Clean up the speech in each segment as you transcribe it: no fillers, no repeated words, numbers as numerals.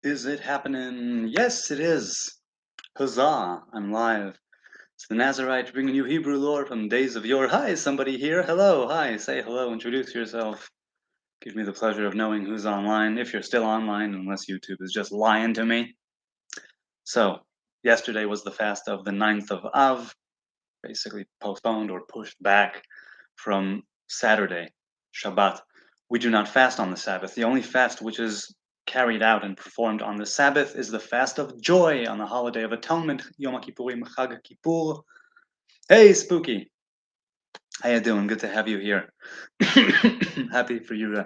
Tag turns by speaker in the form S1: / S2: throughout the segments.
S1: Is it happening? Yes, it is. Huzzah, I'm live. It's the Nazarite bringing you Hebrew lore from days of yore. Hi, somebody here. Hello, hi, say hello, introduce yourself. Give me the pleasure of knowing who's online, if you're still online, unless YouTube is just lying to me. So, yesterday was the fast of the 9th of Av, basically postponed or pushed back from Saturday, Shabbat. We do not fast on the Sabbath. The only fast which is carried out and performed on the Sabbath is the fast of joy on the holiday of atonement, Yom Kippurim, Chag Kippur. Hey, Spooky. How you doing? Good to have you here. Happy for you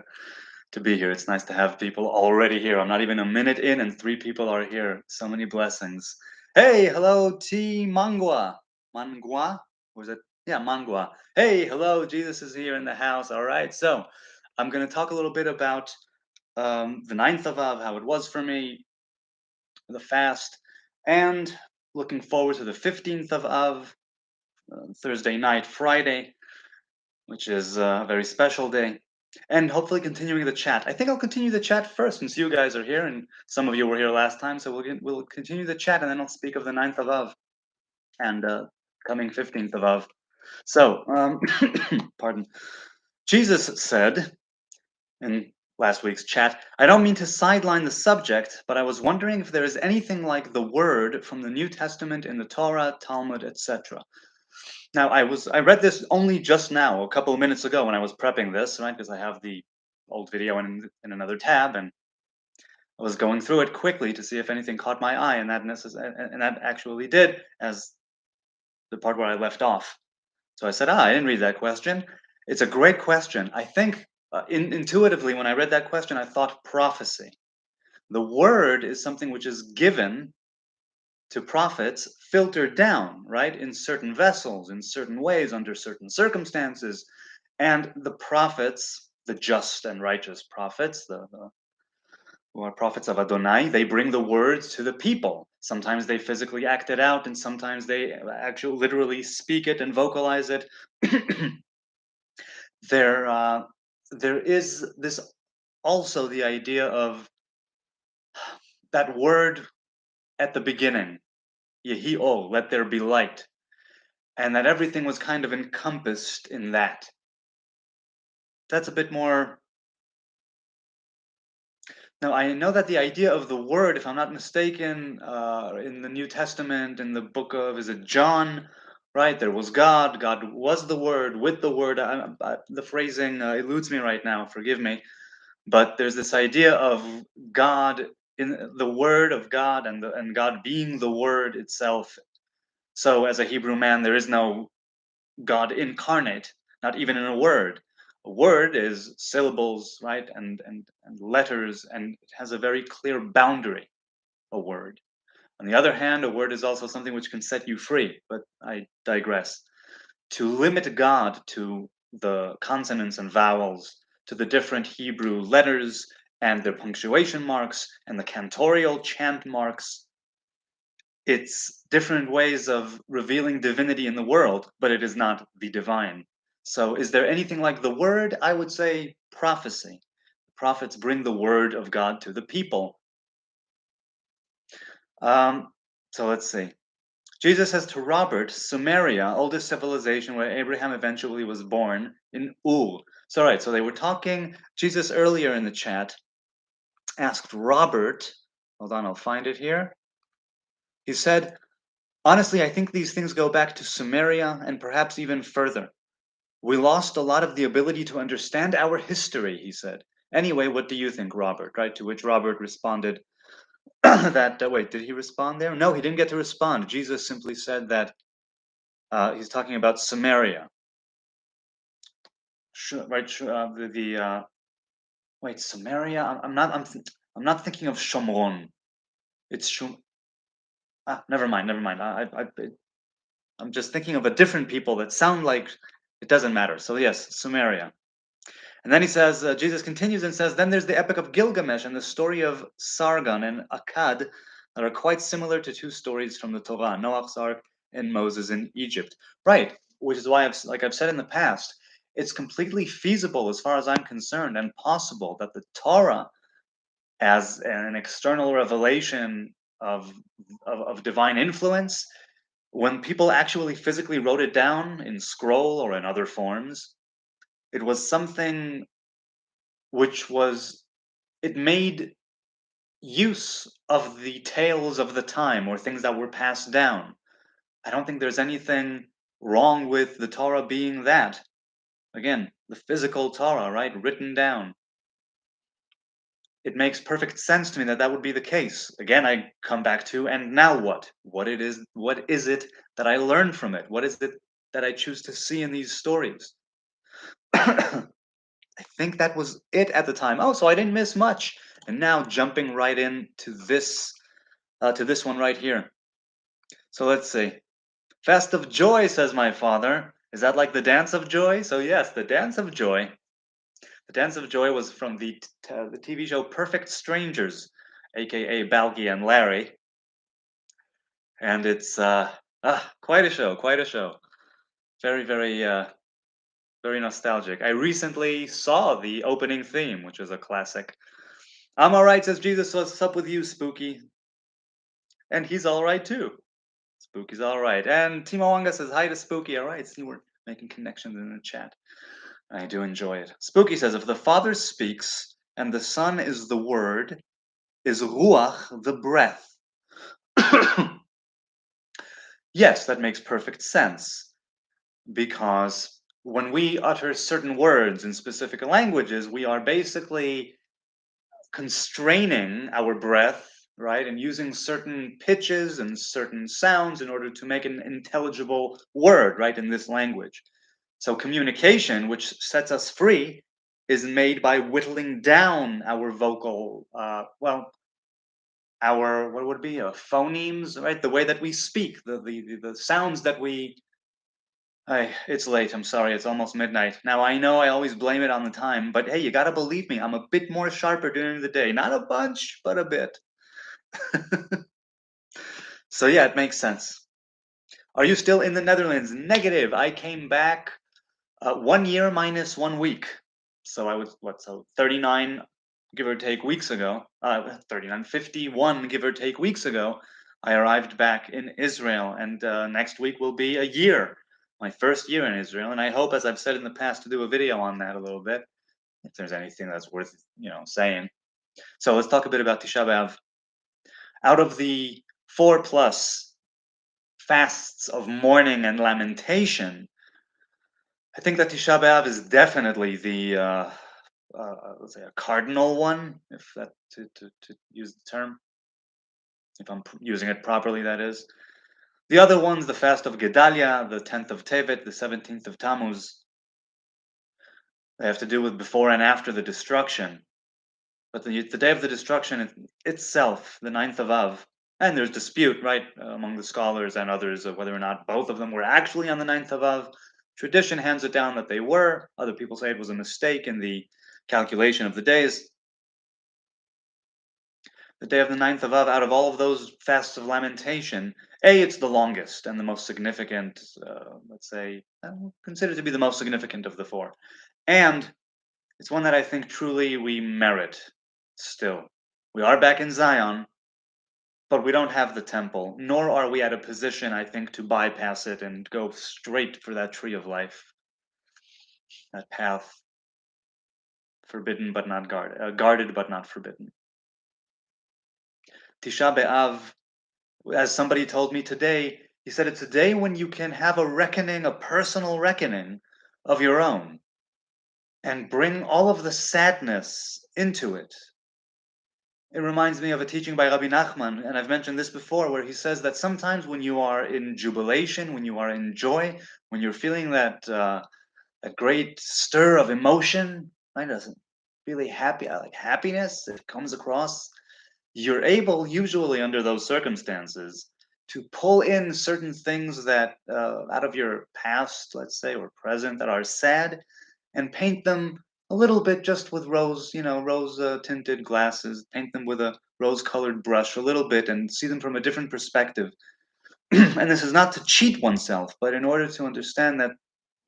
S1: to be here. It's nice to have people already here. I'm not even a minute in and 3 people are here. So many blessings. Hey, hello, T. Mangwa. Mangwa? Was it? Yeah, Mangwa. Hey, hello, Jesus is here in the house. All right, so I'm going to talk a little bit about the 9th of Av, how it was for me, the fast, and looking forward to the 15th of Av, Thursday night, Friday, which is a very special day, and hopefully continuing the chat. I think I'll continue the chat first since you guys are here and some of you were here last time, so we'll continue the chat and then I'll speak of the 9th of Av and coming 15th of Av. So, pardon. Jesus said in last week's chat, I don't mean to sideline the subject, but I was wondering if there is anything like the word from the New Testament in the Torah, Talmud, etc. Now, I read this only just now, a couple of minutes ago when I was prepping this, right? Because I have the old video in another tab, and I was going through it quickly to see if anything caught my eye, and that actually did, as the part where I left off. So I said, I didn't read that question. It's a great question. I think intuitively, when I read that question, I thought prophecy. The word is something which is given to prophets, filtered down, right, in certain vessels, in certain ways, under certain circumstances. And the prophets, the just and righteous prophets, the who are prophets of Adonai, they bring the words to the people. Sometimes they physically act it out, and sometimes they actually literally speak it and vocalize it. there, there is this also the idea of that word at the beginning, Yehi O, let there be light, and that everything was kind of encompassed in that. That's a bit more. Now, I know that the idea of the word, if I'm not mistaken, in the New Testament, in the book of, is it John, right? There was God. God was the word, with the word. The phrasing eludes me right now, forgive me. But there's this idea of God, in the word of God, and God being the word itself. So, as a Hebrew man, there is no God incarnate, not even in a word. A word is syllables, right, and letters, and it has a very clear boundary, a word. On the other hand, a word is also something which can set you free, but I digress. To limit God to the consonants and vowels, to the different Hebrew letters and their punctuation marks and the cantorial chant marks, it's different ways of revealing divinity in the world, but it is not the divine. So, is there anything like the word? I would say prophecy. The prophets bring the word of God to the people. So, let's see. Jesus says to Robert, Sumeria, oldest civilization where Abraham eventually was born, in Ur. So, right, so they were talking. Jesus earlier in the chat asked Robert, hold on, I'll find it here. He said, honestly, I think these things go back to Sumeria and perhaps even further. We lost a lot of the ability to understand our history, he said. Anyway, what do you think, Robert? Right? To which Robert responded that, wait, did he respond there? No, he didn't get to respond. Jesus simply said that he's talking about Samaria. Right? Wait, Samaria? I'm not thinking of Shomron. It's never mind. I'm just thinking of a different people that sound like it doesn't matter. So yes, Samaria. And then he says, Jesus continues and says, then there's the epic of Gilgamesh and the story of Sargon and Akkad that are quite similar to two stories from the Torah, Noah's Ark and Moses in Egypt. Right, which is why I've said in the past, it's completely feasible as far as I'm concerned and possible that the Torah as an external revelation of divine influence, when people actually physically wrote it down in scroll or in other forms, it was something which was, it made use of the tales of the time or things that were passed down. I don't think there's anything wrong with the Torah being that. Again, the physical Torah, right? Written down. It makes perfect sense to me that that would be the case. Again, I come back to, and now what? What is it that I learn from it? What is it that I choose to see in these stories? I think that was it at the time. Oh, so I didn't miss much. And now jumping right in to this one right here. So let's see. Fest of Joy, says my father. Is that like the Dance of Joy? So yes, the Dance of Joy. The Dance of Joy was from the TV show Perfect Strangers, aka Balky and Larry, and it's quite a show, quite a show. Very, very nostalgic. I recently saw the opening theme, which is a classic. I'm all right, says Jesus. So what's up with you, Spooky? And he's all right too. Spooky's all right. And Timo Wanga says hi to Spooky. All right, see, we're making connections in the chat. I do enjoy it. Spooky says, if the Father speaks and the Son is the Word, is Ruach the breath? Yes, that makes perfect sense. Because when we utter certain words in specific languages, we are basically constraining our breath, right? And using certain pitches and certain sounds in order to make an intelligible word, right, in this language. So communication, which sets us free, is made by whittling down our vocal, our, what would it be, phonemes, right? The way that we speak, the sounds that we. It's late. I'm sorry. It's almost midnight. Now I know I always blame it on the time, but hey, you gotta believe me. I'm a bit more sharper during the day. Not a bunch, but a bit. So yeah, it makes sense. Are you still in the Netherlands? Negative. I came back 1 year minus 1 week. So I was, what, so 39, give or take, weeks ago. 39, 51, give or take, weeks ago. I arrived back in Israel, and next week will be a year, my first year in Israel. And I hope, as I've said in the past, to do a video on that a little bit, if there's anything that's worth, saying. So let's talk a bit about Tisha B'av. Out of the 4 plus fasts of mourning and lamentation, I think that Tisha B'av is definitely the let's say a cardinal one, if that to use the term, if I'm using it properly, that is. The other ones, the fast of Gedalia, the 10th of Tevet, the 17th of Tammuz, they have to do with before and after the destruction. But the day of the destruction itself, the 9th of Av, and there's dispute, right, among the scholars and others of whether or not both of them were actually on the 9th of Av. Tradition hands it down that they were. Other people say it was a mistake in the calculation of the days. The day of the 9th of Av, out of all of those fasts of lamentation, it's the longest and the most significant, let's say, considered to be the most significant of the 4. And it's one that I think truly we merit still. We are back in Zion, but we don't have the temple, nor are we at a position, I think, to bypass it and go straight for that tree of life, that path forbidden but not guarded, guarded but not forbidden. Tisha B'av, as somebody told me today, he said it's a day when you can have a reckoning, a personal reckoning of your own, and bring all of the sadness into it. It reminds me of a teaching by Rabbi Nachman, and I've mentioned this before, where he says that sometimes when you are in jubilation, when you are in joy, when you're feeling that great stir of emotion, right? Doesn't really happy, like happiness, it comes across. You're able, usually under those circumstances, to pull in certain things that out of your past, let's say, or present, that are sad, and paint them a little bit just with rose tinted glasses, paint them with a rose colored brush a little bit and see them from a different perspective. And this is not to cheat oneself, but in order to understand that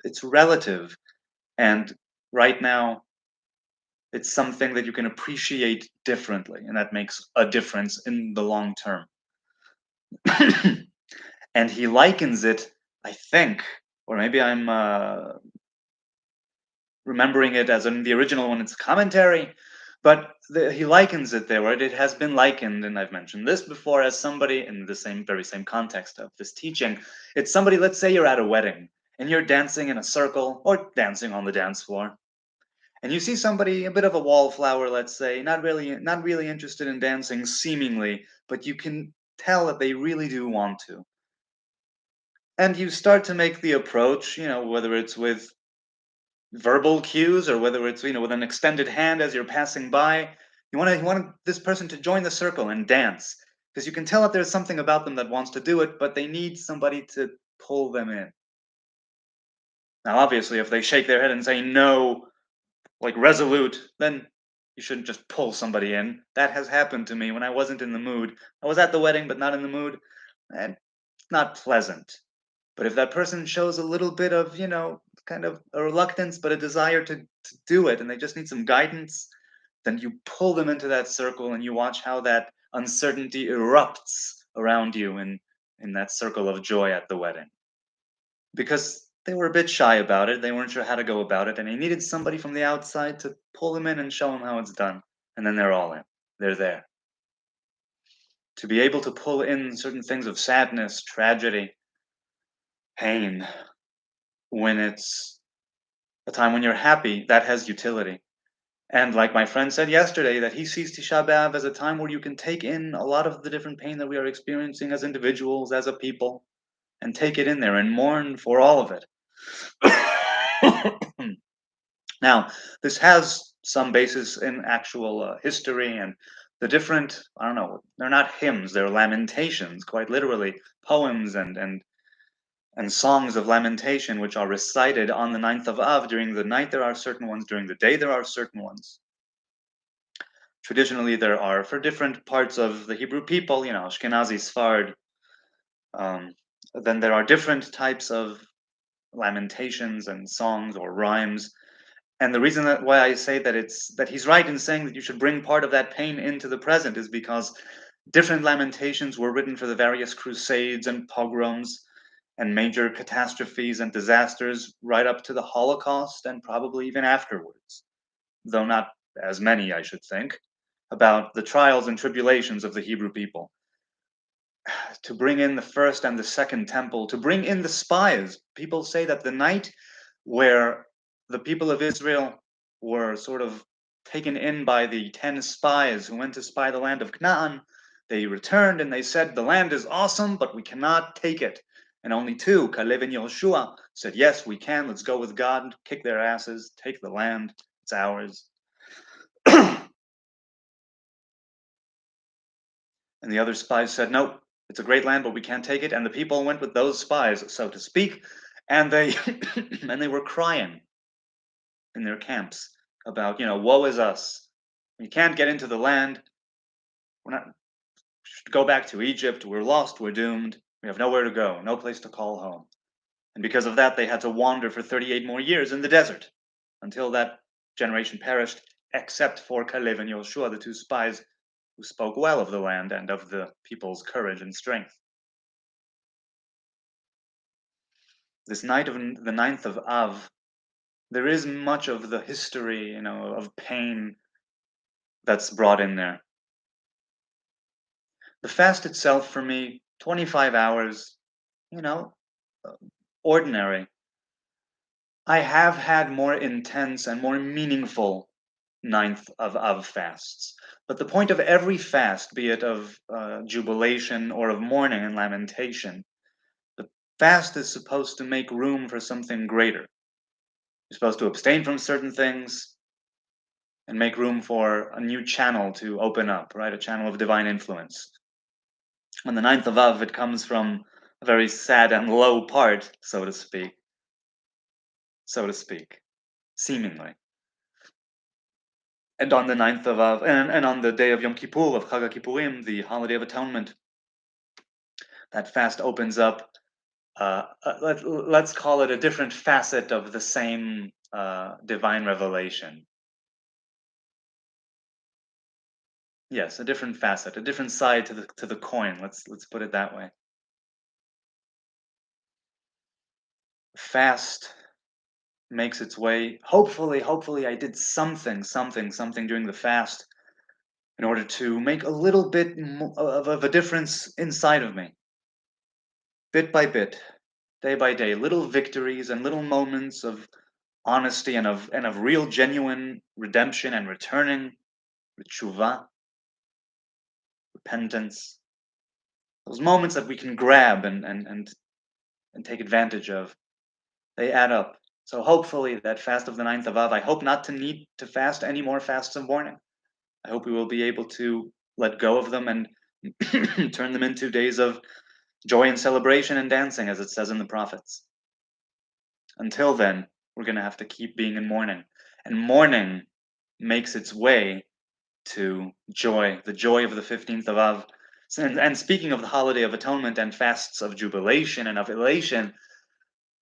S1: it's relative. And right now, It's something that you can appreciate differently, and that makes a difference in the long term. And he likens it, I think, or maybe I'm remembering it as in the original one, it's a commentary, but he likens it there, right? It has been likened, and I've mentioned this before, as somebody in the very same context of this teaching. It's somebody, let's say you're at a wedding and you're dancing in a circle or dancing on the dance floor, and you see somebody, a bit of a wallflower, let's say, not really interested in dancing seemingly, but you can tell that they really do want to. And you start to make the approach, whether it's with verbal cues or whether it's with an extended hand as you're passing by. You want this person to join the circle and dance, because you can tell that there's something about them that wants to do it, but they need somebody to pull them in. Now obviously if they shake their head and say no, like resolute, then you shouldn't just pull somebody in. That has happened to me when I wasn't in the mood. I was at the wedding but not in the mood, and it's not pleasant. But if that person shows a little bit of, kind of a reluctance, but a desire to do it, and they just need some guidance, then you pull them into that circle and you watch how that uncertainty erupts around you in that circle of joy at the wedding. Because they were a bit shy about it, they weren't sure how to go about it, and they needed somebody from the outside to pull them in and show them how it's done. And then they're all in. They're there. To be able to pull in certain things of sadness, tragedy, pain, when it's a time when you're happy, that has utility. And like my friend said yesterday, that he sees Tisha B'av as a time where you can take in a lot of the different pain that we are experiencing as individuals, as a people, and take it in there and mourn for all of it. Now, this has some basis in actual history, and the different, I don't know, they're not hymns, they're lamentations, quite literally, poems and songs of lamentation, which are recited on the 9th of Av. During the night, there are certain ones. During the day, there are certain ones. Traditionally, there are, for different parts of the Hebrew people, Ashkenazi, Sfard, um, then there are different types of lamentations and songs or rhymes. And the reason why I say that he's right in saying that you should bring part of that pain into the present is because different lamentations were written for the various crusades and pogroms and major catastrophes and disasters right up to the Holocaust and probably even afterwards, though not as many, I should think, about the trials and tribulations of the Hebrew people. To bring in the first and the second temple, to bring in the spies. People say that the night where the people of Israel were sort of taken in by the 10 spies who went to spy the land of Canaan, they returned and they said, the land is awesome, but we cannot take it. And only two, Caleb and Yoshua, said, yes, we can. Let's go with God, kick their asses, take the land. It's ours. And the other spies said, nope, it's a great land, but we can't take it. And the people went with those spies, so to speak, and they and they were crying in their camps about, woe is us. We can't get into the land. We're not should go back to Egypt. We're lost. We're doomed. We have nowhere to go, no place to call home. And because of that, they had to wander for 38 more years in the desert until that generation perished, except for Caleb and Yoshua, the two spies who spoke well of the land and of the people's courage and strength. This night of the 9th of Av, there is much of the history, of pain that's brought in there. The fast itself for me, 25 hours, you know, ordinary. I have had more intense and more meaningful 9th of Av fasts. But the point of every fast, be it of jubilation or of mourning and lamentation, the fast is supposed to make room for something greater. You're supposed to abstain from certain things and make room for a new channel to open up, right? A channel of divine influence. On the 9th of Av, it comes from a very sad and low part, so to speak, seemingly. And on the 9th of Av, and on the day of Yom Kippur, of Chag HaKippurim, the Holiday of Atonement, that fast opens up, let's call it a different facet of the same divine revelation. Yes, a different facet, a different side to the coin. Let's put it that way. Fast makes its way. Hopefully, I did something during the fast in order to make a little bit of a difference inside of me, bit by bit, day by day, little victories and little moments of honesty and of real genuine redemption and returning, tshuva, repentance. Those moments that we can grab and take advantage of, they add up. So hopefully that fast of the ninth of Av, I hope not to need to fast any more fasts of mourning. I hope we will be able to let go of them and turn them into days of joy and celebration and dancing, as it says in the prophets. Until then, we're going to have to keep being in mourning. And mourning makes its way to joy, the joy of the 15th of Av. And speaking of the holiday of atonement and fasts of jubilation and of elation,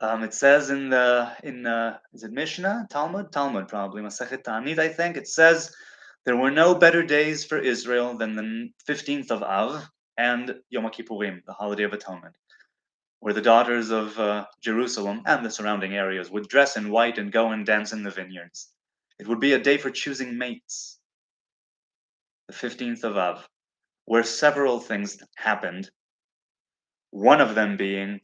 S1: it says in is it Mishnah, Talmud probably Masechet Ta'anit, I think it says there were no better days for Israel than the 15th of Av and Yom Kippurim, the holiday of atonement, where the daughters of Jerusalem and the surrounding areas would dress in white and go and dance in the vineyards. It would be a day for choosing mates, the 15th of Av, where several things happened. One of them being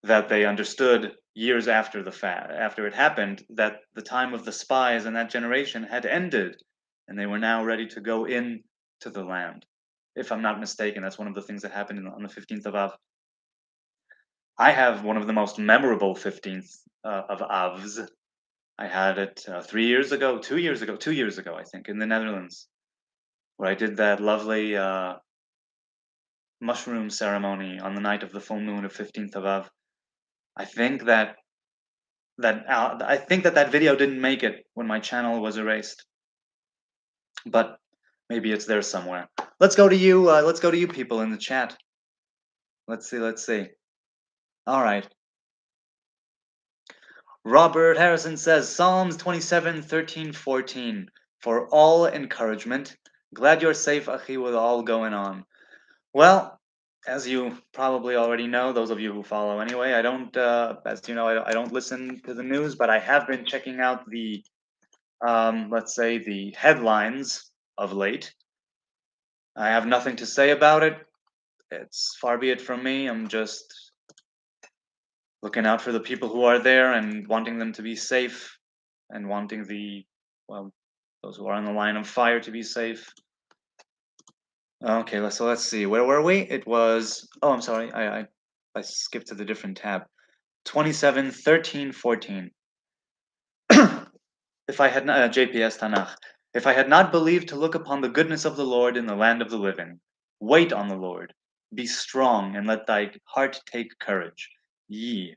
S1: that they understood years after after it happened, that the time of the spies and that generation had ended, and they were now ready to go in to the land. If I'm not mistaken, that's one of the things that happened on the 15th of Av. I have one of the most memorable 15th of Avs. I had it 3 years ago, 2 years ago, 2 years ago, I think, in the Netherlands, where I did that lovely mushroom ceremony on the night of the full moon of 15th of Av. I think that video didn't make it when my channel was erased, but maybe it's there somewhere. Let's go to you. Let's go to you people in the chat. Let's see. Let's see. All right. Robert Harrison says Psalms 27, 13, 14. For all encouragement. Glad you're safe, Achi, with all going on. Well, as you probably already know, those of you who follow anyway, I don't, as you know, I don't listen to the news, but I have been checking out the, let's say, the headlines of late. I have nothing to say about it. It's far be it from me. I'm just looking out for the people who are there and wanting them to be safe and wanting those who are on the line of fire to be safe. Okay, so let's see. Where were we? It was, oh, I'm sorry. I skipped to the different tab. 27, 13, 14. If I had not, JPS Tanakh. If I had not believed to look upon the goodness of the Lord in the land of the living, wait on the Lord. Be strong and let thy heart take courage. Yea,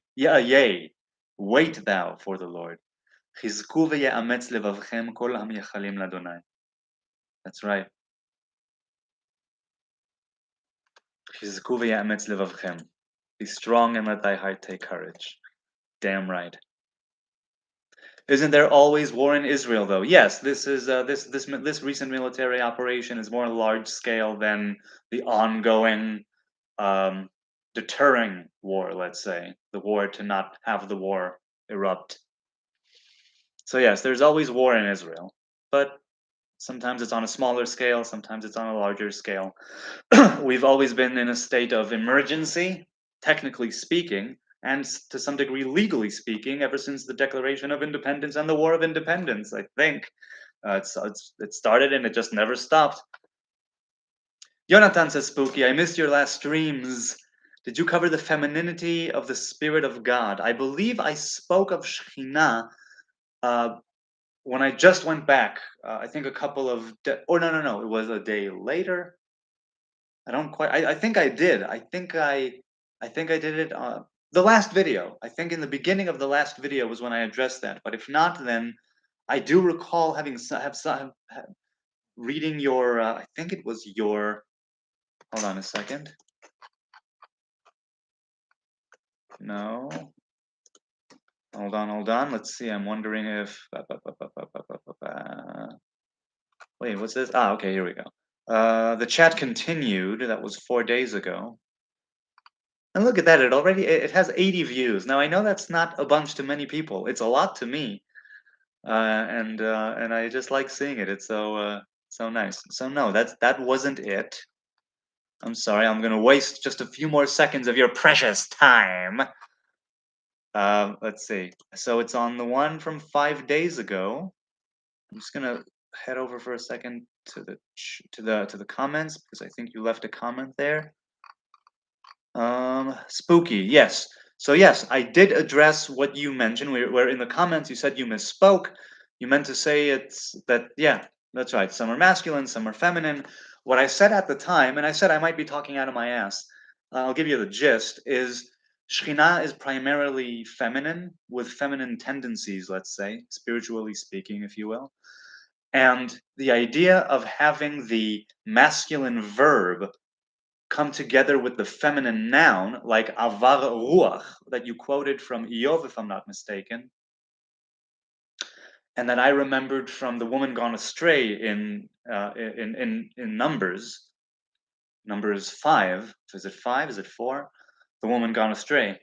S1: wait thou for the Lord. חזקו ויאמץ לבבכם כל המייחלים לאדוני. That's right. חזקו ויאמץ לבבכם. Be strong and let thy heart take courage. Damn right. Isn't there always war in Israel, though? Yes, this recent military operation is more large scale than the ongoing deterring war. Let's say the war to not have the war erupt. So yes, there's always war in Israel, but sometimes it's on a smaller scale, sometimes it's on a larger scale. We've always been in a state of emergency, technically speaking, and to some degree legally speaking, ever since the Declaration of Independence and the War of Independence, I think. It started and it just never stopped. Jonathan says, Spooky, I missed your last streams. Did you cover the femininity of the Spirit of God? I believe I spoke of Shekhinah when I just went back. I think a couple of, no, it was a day later. I don't quite. I think I did. I think I did it. The last video. I think in the beginning of the last video was when I addressed that. But if not, then I do recall reading your. I think it was your. Hold on a second. No. Hold on. Let's see. I'm wondering if. Wait, what's this? Okay, here we go. The chat continued. That was 4 days ago. And look at that, it has 80 views. Now I know that's not a bunch to many people. It's a lot to me. And I just like seeing it. It's so nice. So no, that wasn't it. I'm sorry. I'm gonna waste just a few more seconds of your precious time. Let's see. So it's on the one from 5 days ago. I'm just gonna head over for a second to the comments because I think you left a comment there. Spooky. Yes. So yes, I did address what you mentioned. Where in the comments you said you misspoke. You meant to say it's that. Yeah, that's right. Some are masculine, some are feminine. What I said at the time, and I said I might be talking out of my ass. I'll give you the gist. Is Shekhinah is primarily feminine with feminine tendencies, let's say, spiritually speaking, if you will. And the idea of having the masculine verb come together with the feminine noun, like avar ruach, that you quoted from Iyov, if I'm not mistaken, and that I remembered from the woman gone astray in Numbers 5. Is it 5? Is it 4? The woman gone astray.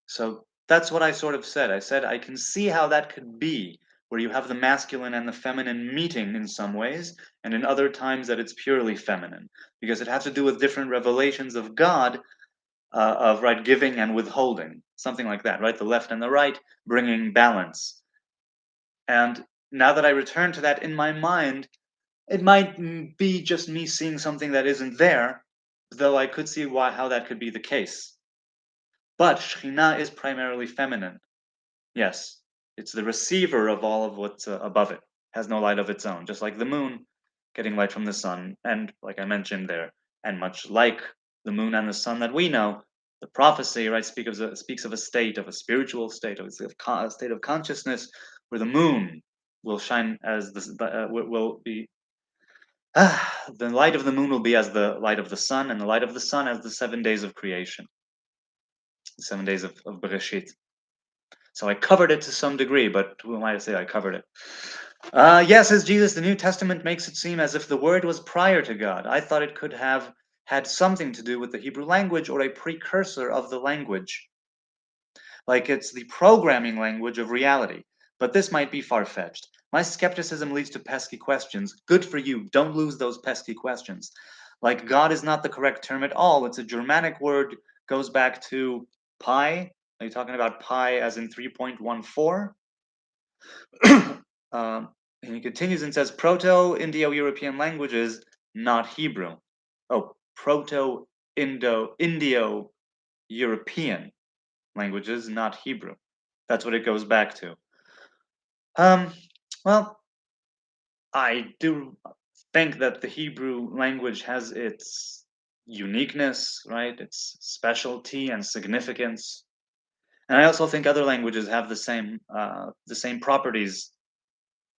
S1: So that's what I sort of said. I said I can see how that could be, where you have the masculine and the feminine meeting in some ways, and in other times that it's purely feminine, because it has to do with different revelations of God, of right giving and withholding, something like that, right? The left and the right bringing balance. And now that I return to that in my mind, it might be just me seeing something that isn't there, though I could see how that could be the case. But Shekhinah is primarily feminine. Yes, it's the receiver of all of what's above it. Has no light of its own, just like the moon getting light from the sun, and like I mentioned there, and much like the moon and the sun that we know, the prophecy, right, speaks of a state, of a spiritual state, of a state of consciousness, where the moon will shine as will be. The light of the moon will be as the light of the sun, and the light of the sun as the 7 days of creation, the 7 days of Bereshit. So I covered it to some degree, but who am I to say I covered it? Yes, says Jesus, the New Testament makes it seem as if the Word was prior to God. I thought it could have had something to do with the Hebrew language or a precursor of the language, like it's the programming language of reality. But this might be far-fetched. My skepticism leads to pesky questions. Good for you. Don't lose those pesky questions. Like God is not the correct term at all. It's a Germanic word, goes back to pi. Are you talking about pi as in 3.14? And he continues and says Proto-Indo-European languages, not Hebrew. Oh, Proto-Indo-European languages, not Hebrew. That's what it goes back to. Well, I do think that the Hebrew language has its uniqueness, right? Its specialty and significance. And I also think other languages have the same properties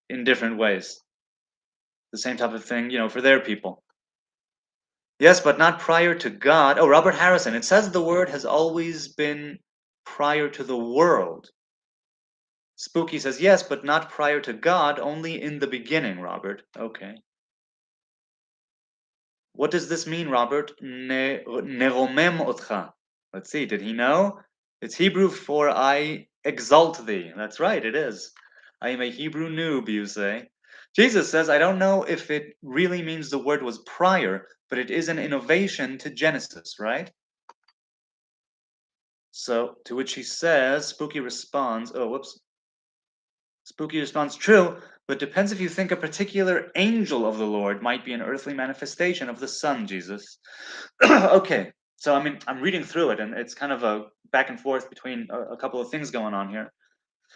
S1: in different ways. The same type of thing, for their people. Yes, but not prior to God. Oh, Robert Harrison. It says the word has always been prior to the world. Spooky says yes, but not prior to God, only in the beginning, Robert. Okay. What does this mean, Robert? Neromem otcha. Let's see, did he know? It's Hebrew for I exalt thee. That's right, it is. I am a Hebrew noob, you say. Jesus says, I don't know if it really means the word was prior, but it is an innovation to Genesis, right? So, to which he says, Spooky responds, oh, whoops. Spooky responds, true, but depends if you think a particular angel of the Lord might be an earthly manifestation of the Son, Jesus. Okay, so I mean, I'm reading through it, and it's kind of a back and forth between a couple of things going on here.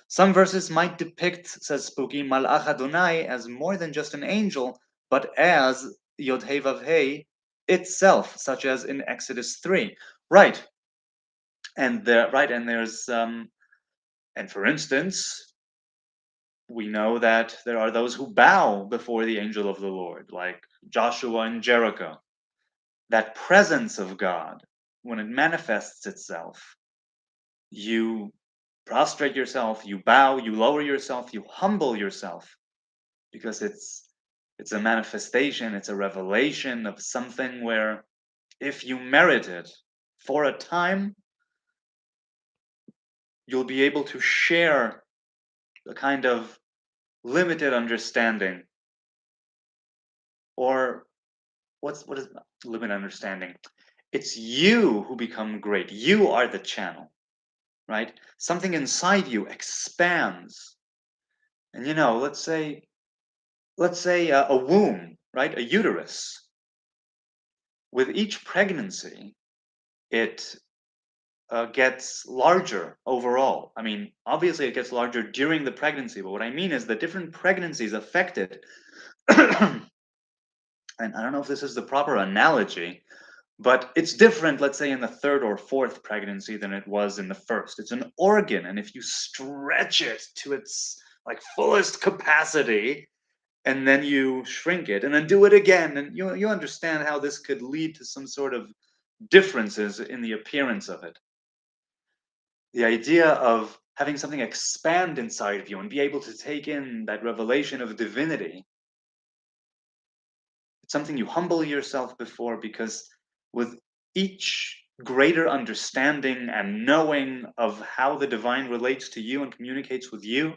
S1: Some verses might depict, says Spooky, Malach Adonai as more than just an angel, but as Yod He Vav He itself, such as in Exodus 3. Right. And there's and for instance, we know that there are those who bow before the angel of the Lord, like Joshua and Jericho. That presence of God, when it manifests itself, you prostrate yourself, you bow, you lower yourself, you humble yourself, because it's It's a manifestation, it's a revelation of something where if you merit it for a time, you'll be able to share a kind of limited understanding. Or what is limited understanding? It's you who become great. You are the channel, right? Something inside you expands. And let's say a womb, right? A uterus. With each pregnancy, it gets larger overall. I mean, obviously it gets larger during the pregnancy, but what I mean is the different pregnancies affect it. And I don't know if this is the proper analogy, but it's different, let's say, in the third or fourth pregnancy than it was in the first. It's an organ, and if you stretch it to its like fullest capacity, and then you shrink it, and then do it again, and you understand how this could lead to some sort of differences in the appearance of it. The idea of having something expand inside of you and be able to take in that revelation of divinity, it's something you humble yourself before, because with each greater understanding and knowing of how the divine relates to you and communicates with you,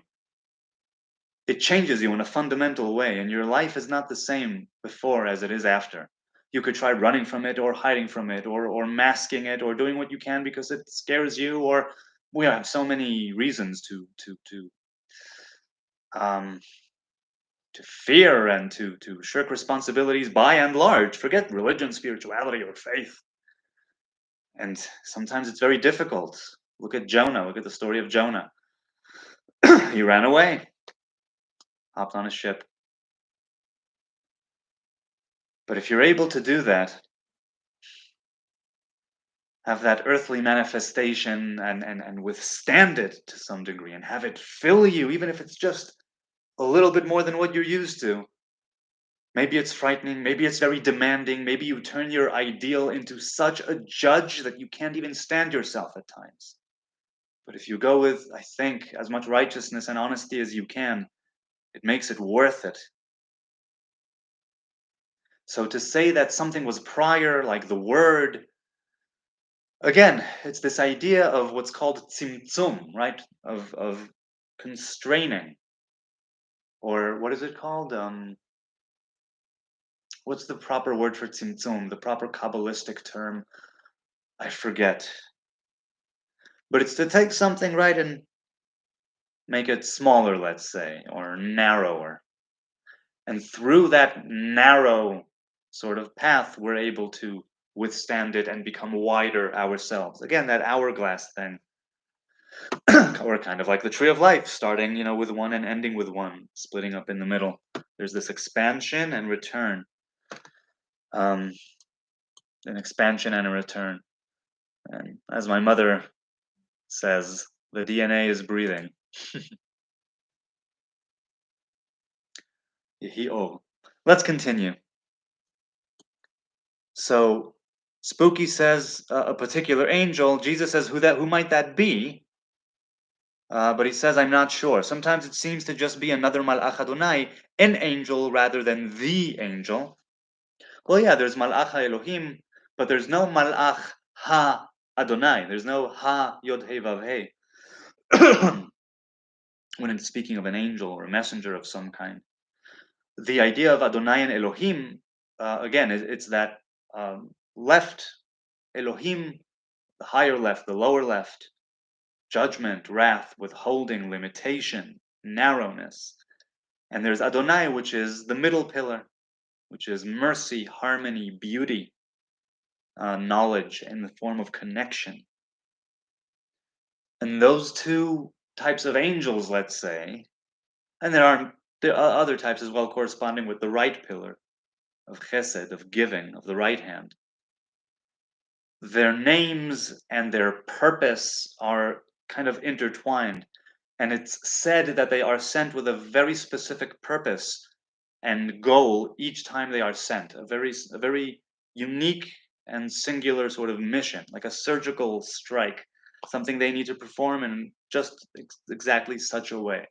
S1: it changes you in a fundamental way, and your life is not the same before as it is after. You could try running from it, or hiding from it, or masking it, or doing what you can because it scares you, or we have so many reasons um, to fear and to shirk responsibilities by and large. Forget religion, spirituality, or faith. And sometimes it's very difficult. Look at Jonah. Look at the story of Jonah. He ran away, hopped on a ship. But if you're able to do that, have that earthly manifestation and withstand it to some degree and have it fill you, even if it's just a little bit more than what you're used to. Maybe it's frightening, maybe it's very demanding, maybe you turn your ideal into such a judge that you can't even stand yourself at times. But if you go with, I think, as much righteousness and honesty as you can, it makes it worth it. So to say that something was prior, like the word, again, it's this idea of what's called tzimtzum, right? Of constraining. Or what is it called? What's the proper word for tzimtzum? The proper Kabbalistic term? I forget. But it's to take something, right, and make it smaller, let's say, or narrower. And through that narrow sort of path, we're able to withstand it and become wider ourselves. Again, that hourglass thing. Or kind of like the tree of life, starting, with one and ending with one, splitting up in the middle. There's this expansion and return. An expansion and a return. And as my mother says, the DNA is breathing. Let's continue. So Spooky says a particular angel. Jesus says, who might that be? But he says, I'm not sure. Sometimes it seems to just be another Malach Adonai, an angel rather than the angel. Well, yeah, there's Malach Elohim, but there's no Malach Ha Adonai. There's no Ha Yod He Vav He. When it's speaking of an angel or a messenger of some kind. The idea of Adonai and Elohim, again, it's that left, Elohim, the higher left, the lower left, judgment, wrath, withholding, limitation, narrowness. And there's Adonai, which is the middle pillar, which is mercy, harmony, beauty, knowledge in the form of connection. And those two types of angels, let's say, and there are other types as well corresponding with the right pillar of chesed, of giving, of the right hand. Their names and their purpose are kind of intertwined. And it's said that they are sent with a very specific purpose and goal each time they are sent. A very unique and singular sort of mission, like a surgical strike, something they need to perform in just exactly such a way.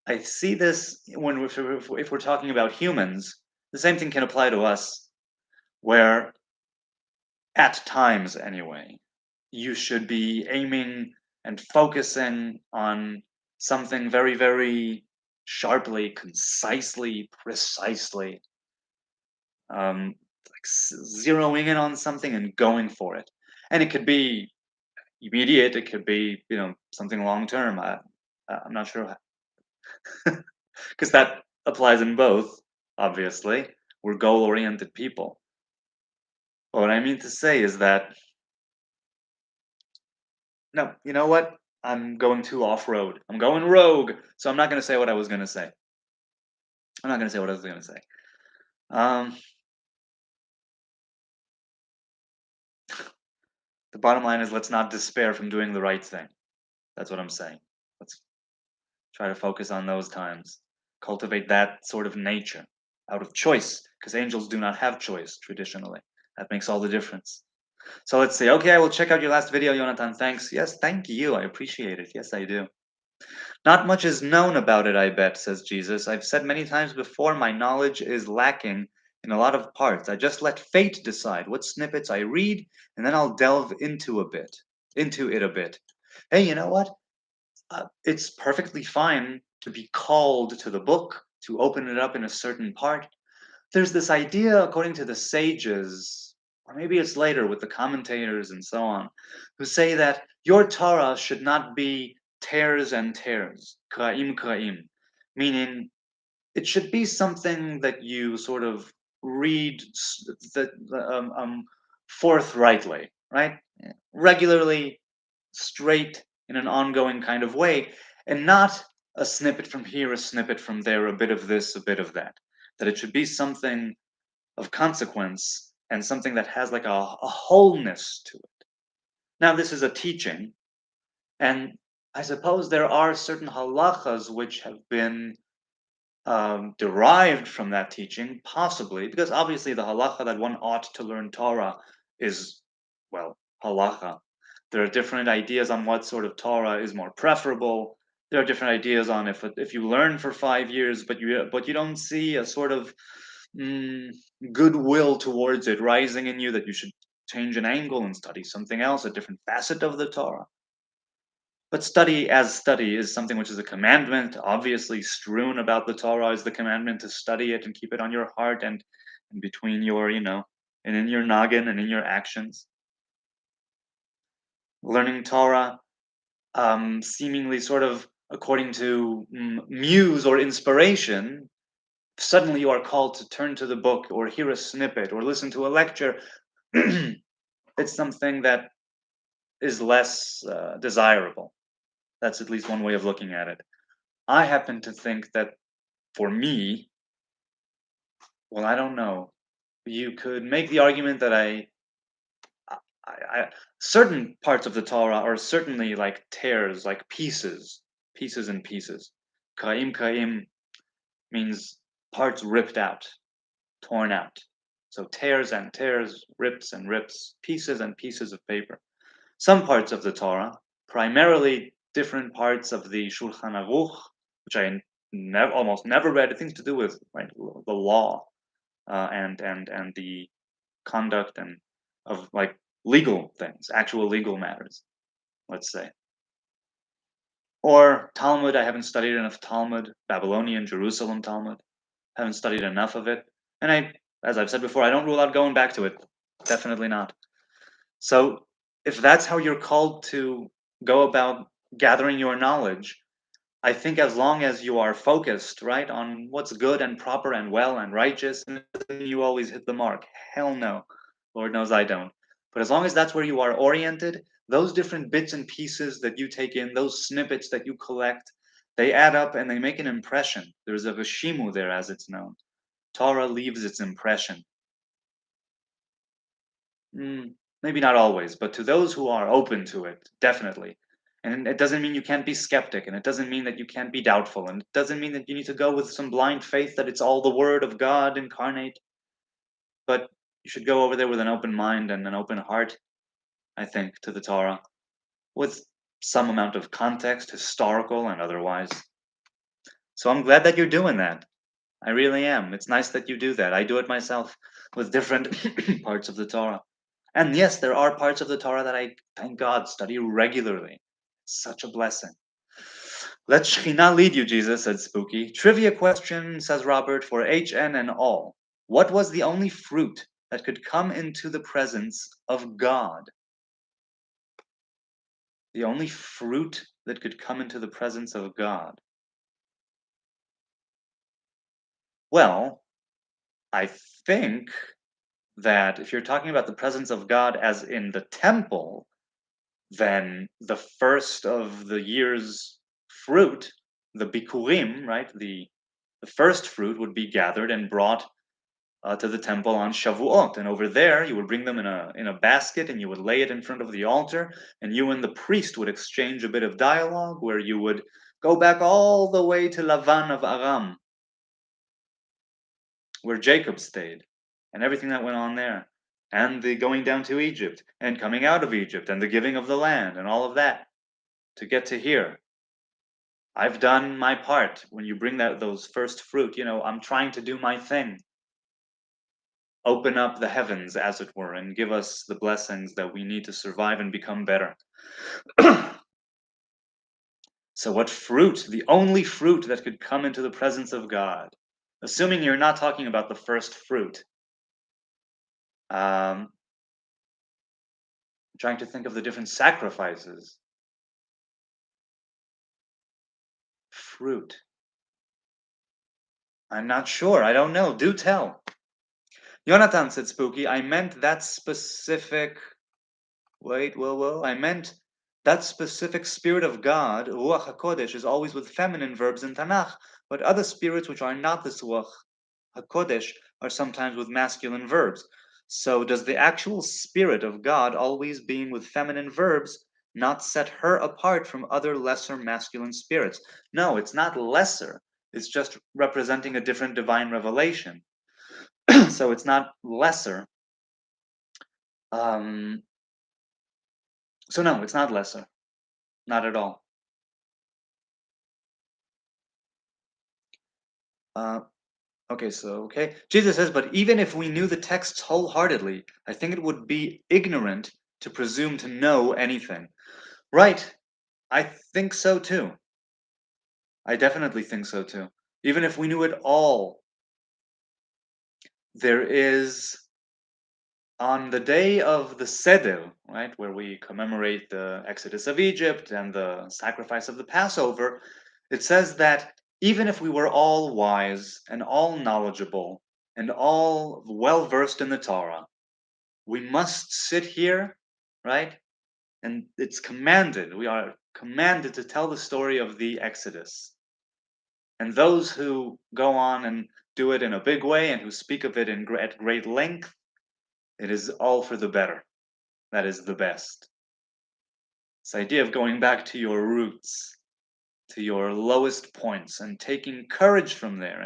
S1: I see this when if we're talking about humans, the same thing can apply to us, where at times anyway, you should be aiming and focusing on something very, very sharply, concisely, precisely, zeroing in on something and going for it. And it could be immediate, it could be, something long term. I'm not sure, because that applies in both, obviously. We're goal oriented people. But what I mean to say is that, no, you know what? I'm going too off road. I'm going rogue. So I'm not going to say what I was going to say. I'm not going to say what I was going to say. Um, the bottom line is, let's not despair from doing the right thing. That's what I'm saying. Let's try to focus on those times. Cultivate that sort of nature out of choice, because angels do not have choice traditionally. That makes all the difference. So let's see. Okay, I will check out your last video, Jonathan. Thanks. Yes, thank you. I appreciate it. Yes, I do. Not much is known about it, I bet, says Jesus. I've said many times before, my knowledge is lacking in a lot of parts. I just let fate decide what snippets I read, and then I'll delve into it a bit. Hey, you know what? It's perfectly fine to be called to the book, to open it up in a certain part. There's this idea, according to the sages, or maybe it's later with the commentators and so on, who say that your Torah should not be tears and tears, kraim, meaning it should be something that you sort of read that forthrightly, right? Regularly, straight, in an ongoing kind of way, and not a snippet from here, a snippet from there, a bit of this, a bit of that. That it should be something of consequence and something that has like a wholeness to it. Now, this is a teaching, and I suppose there are certain halachas which have been derived from that teaching, possibly, because obviously the halacha that one ought to learn Torah is, well, halacha. There are different ideas on what sort of Torah is more preferable. There are different ideas on if you learn for 5 years, but you don't see a sort of mm, goodwill towards it rising in you, that you should change an angle and study something else, a different facet of the Torah. But study is something which is a commandment. Obviously, strewn about the Torah is the commandment to study it and keep it on your heart and between your, and in your noggin and in your actions. Learning Torah, seemingly sort of according to muse or inspiration, suddenly you are called to turn to the book or hear a snippet or listen to a lecture. It's something that is less desirable. That's at least one way of looking at it. I happen to think that for me, well, I don't know. You could make the argument that I certain parts of the Torah are certainly like tears, like pieces and pieces. Kaim means parts ripped out, torn out. So tears and tears, rips and rips, pieces and pieces of paper. Some parts of the Torah, primarily different parts of the Shulchan Aruch, which I almost never read, things to do with, right, the law, and the conduct and of like legal things, actual legal matters, let's say. Or Talmud, I haven't studied enough Talmud, Babylonian, Jerusalem Talmud, haven't studied enough of it. And as I've said before, I don't rule out going back to it. Definitely not. So if that's how you're called to go about gathering your knowledge, I think as long as you are focused, right, on what's good and proper and well and righteous, and you always hit the mark. Hell no. Lord knows I don't. But as long as that's where you are oriented, those different bits and pieces that you take in, those snippets that you collect, they add up and they make an impression. There's a Vishimu there, as it's known. Torah leaves its impression. Maybe not always, but to those who are open to it, definitely. And it doesn't mean you can't be skeptic, and it doesn't mean that you can't be doubtful, and it doesn't mean that you need to go with some blind faith that it's all the word of God incarnate. But you should go over there with an open mind and an open heart, I think, to the Torah, with some amount of context, historical and otherwise. So I'm glad that you're doing that. I really am. It's nice that you do that. I do it myself with different parts of the Torah. And yes, there are parts of the Torah that I, thank God, study regularly. It's such a blessing. Let Shekhinah lead you, Jesus, said Spooky. Trivia question, says Robert, for HN and all. What was the only fruit that could come into the presence of God? The only fruit that could come into the presence of God. Well, I think that if you're talking about the presence of God as in the temple, then the first of the year's fruit, the bikurim, right, the first fruit would be gathered and brought to the temple on Shavuot, and over there you would bring them in a basket, and you would lay it in front of the altar, and you and the priest would exchange a bit of dialogue, where you would go back all the way to Lavan of Aram, where Jacob stayed, and everything that went on there, and the going down to Egypt, and coming out of Egypt, and the giving of the land, and all of that, to get to here. I've done my part. When you bring those first fruit, I'm trying to do my thing. Open up the heavens, as it were, and give us the blessings that we need to survive and become better. So what fruit? The only fruit that could come into the presence of God, assuming you're not talking about the first fruit. I'm trying to think of the different sacrifices. Fruit. I'm not sure. I don't know. Do tell. Jonathan, said Spooky, I meant that specific. Wait, whoa. I meant that specific spirit of God, Ruach HaKodesh, is always with feminine verbs in Tanakh, but other spirits which are not this Ruach HaKodesh are sometimes with masculine verbs. So does the actual spirit of God, always being with feminine verbs, not set her apart from other lesser masculine spirits? No, it's not lesser. It's just representing a different divine revelation. So it's not lesser. So no, it's not lesser. Not at all. Okay. Jesus says, but even if we knew the texts wholeheartedly, I think it would be ignorant to presume to know anything. Right. I think so too. I definitely think so too. Even if we knew it all, there is, on the day of the Seder, right, where we commemorate the Exodus of Egypt and the sacrifice of the Passover, it says that even if we were all wise and all knowledgeable and all well versed in the Torah, we must sit here, right? And it's commanded, we are commanded to tell the story of the Exodus. And those who go on and do it in a big way and who speak of it at great length, it is all for the better. That is the best. This idea of going back to your roots, to your lowest points, and taking courage from there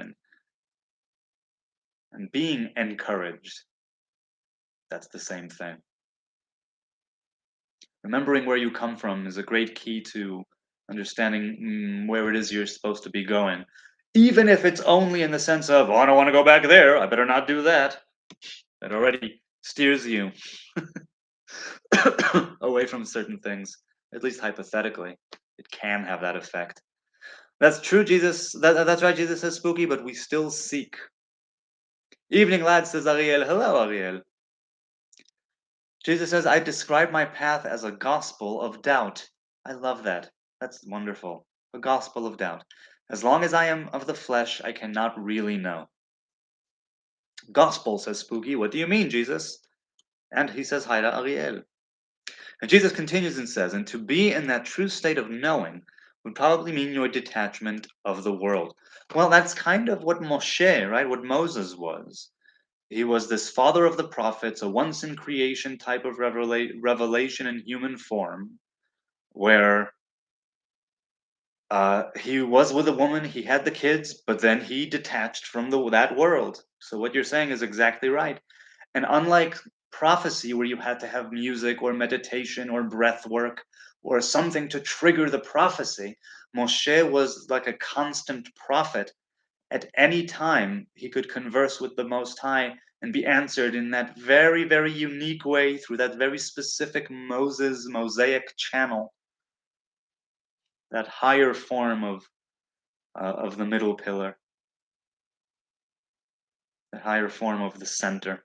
S1: and being encouraged, that's the same thing. Remembering where you come from is a great key to understanding where it is you're supposed to be going. Even if it's only in the sense of, oh, I don't want to go back there, I better not do that. That already steers you away from certain things, at least hypothetically. It can have that effect. That's true, Jesus. That's right, Jesus says Spooky, but we still seek. Evening, lad, says Ariel. Hello, Ariel. Jesus says, I describe my path as a gospel of doubt. I love that. That's wonderful. A gospel of doubt. As long as I am of the flesh, I cannot really know. Gospel, says Spooky. What do you mean, Jesus? And he says, hi to Ariel. And Jesus continues and says, and to be in that true state of knowing would probably mean your detachment of the world. Well, that's kind of what Moshe, right? What Moses was. He was this father of the prophets, a once in creation type of revelation in human form, where he was with a woman, he had the kids, but then he detached from that world. So what you're saying is exactly right. And unlike prophecy where you had to have music or meditation or breath work or something to trigger the prophecy. Moshe was like a constant prophet. At any time, he could converse with the Most High and be answered in that very, very unique way through that very specific Mosaic channel, that higher form of the middle pillar, the higher form of the center.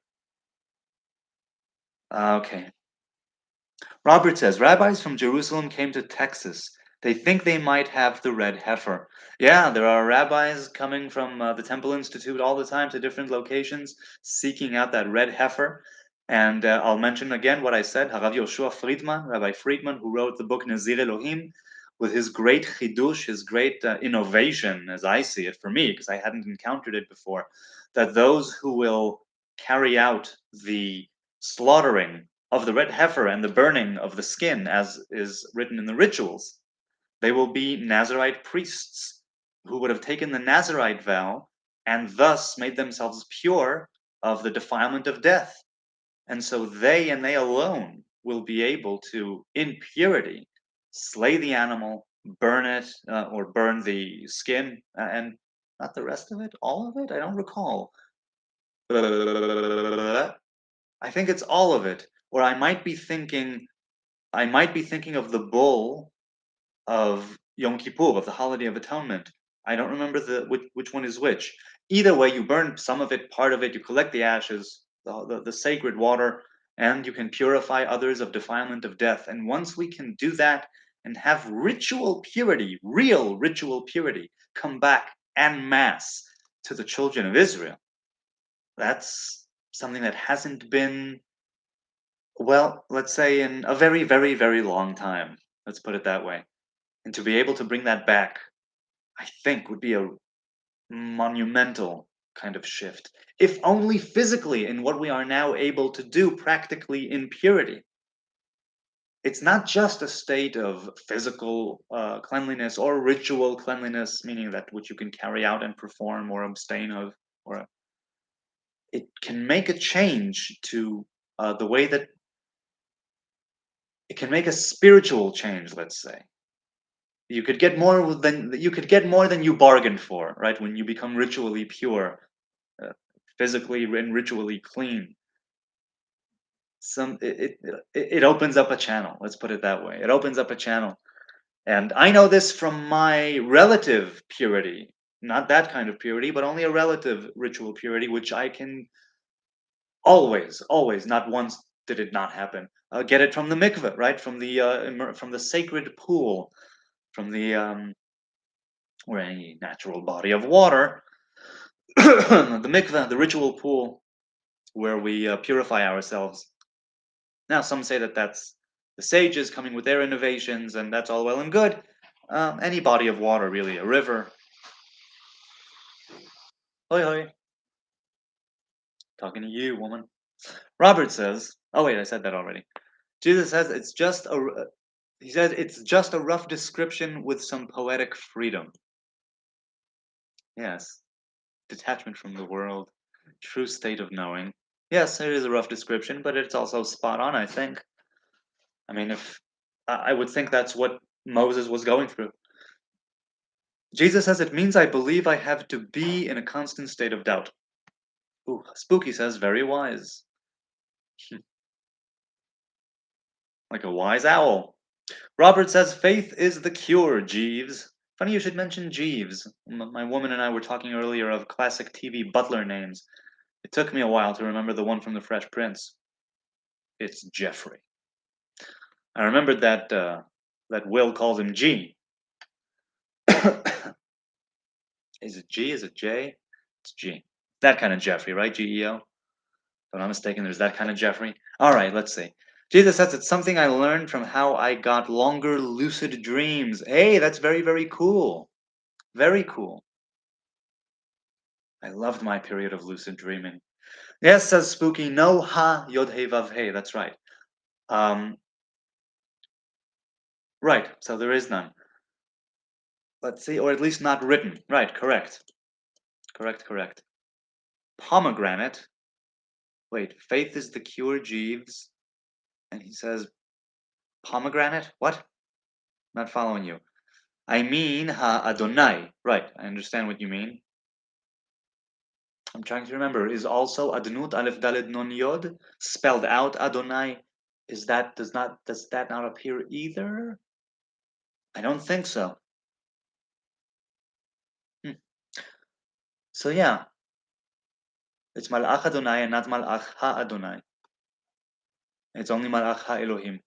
S1: Okay. Robert says, rabbis from Jerusalem came to Texas. They think they might have the red heifer. Yeah, there are rabbis coming from the Temple Institute all the time to different locations, seeking out that red heifer. And I'll mention again what I said, Harav Yoshua Friedman, Rabbi Friedman, who wrote the book Nazir Elohim, with his great chidush, his great innovation, as I see it, for me, because I hadn't encountered it before, that those who will carry out the slaughtering of the red heifer and the burning of the skin, as is written in the rituals, they will be Nazarite priests who would have taken the Nazarite vow and thus made themselves pure of the defilement of death. And so they and they alone will be able to, in purity, slay the animal, burn it, or burn the skin, and not the rest of it, all of it? I don't recall. I think it's all of it. Or I might be thinking of the bull of Yom Kippur, of the Holiday of Atonement. I don't remember which one is which. Either way, you burn some of it, part of it, you collect the ashes, the sacred water, and you can purify others of defilement of death. And once we can do that and have ritual purity, real ritual purity, come back en masse to the children of Israel, that's something that hasn't been, well, let's say in a very, very, very long time. Let's put it that way. And to be able to bring that back, I think would be a monumental kind of shift. If only physically in what we are now able to do practically in purity. It's not just a state of physical cleanliness or ritual cleanliness, meaning that which you can carry out and perform or abstain of, or it can make a change to the way that it can make a spiritual change, let's say. You could get more than you bargained for, right? When you become ritually pure, uh, physically and ritually clean, it opens up a channel. Let's put it that way. It opens up a channel, and I know this from my relative purity, not that kind of purity, but only a relative ritual purity, which I can always, not once did it not happen. Get it from the mikveh, right? From the sacred pool, from the or any natural body of water, the mikveh, the ritual pool where we purify ourselves. Now, some say that that's the sages coming with their innovations, and that's all well and good. Any body of water, really, a river. Hoi hoi, talking to you, woman. Robert says, oh wait, I said that already. Jesus says he says it's just a rough description with some poetic freedom. Yes, detachment from the world, true state of knowing. Yes, it is a rough description, but it's also spot on, I think. I mean, if I would think that's what Moses was going through. Jesus says it means I believe I have to be in a constant state of doubt. Ooh, Spooky says very wise. Like a wise owl. Robert says faith is the cure, Jeeves. Funny you should mention Jeeves. My woman and I were talking earlier of classic TV butler names. It took me a while to remember the one from The Fresh Prince. It's Jeffrey. I remembered that Will calls him G. Is it G? Is it J? It's G. That kind of Jeffrey, right? GEO? If I'm not mistaken, there's that kind of Jeffrey. All right, let's see. Jesus says it's something I learned from how I got longer lucid dreams. Hey, that's very, very cool. Very cool. I loved my period of lucid dreaming. Yes, says Spooky. No ha yod he vav he. That's right. Um, right. So there is none. Let's see, or at least not written. Right. Correct. Correct. Correct. Pomegranate. Wait, faith is the cure, Jeeves. And he says, pomegranate? What? Not following you. I mean, ha-Adonai. Right, I understand what you mean. I'm trying to remember. Is also Adnut Aleph Daled Nun Yod spelled out Adonai? Does that not appear either? I don't think so. Hmm. So yeah, it's Malach Adonai and not Malach Ha-Adonai. It's only Malach Ha-Elohim.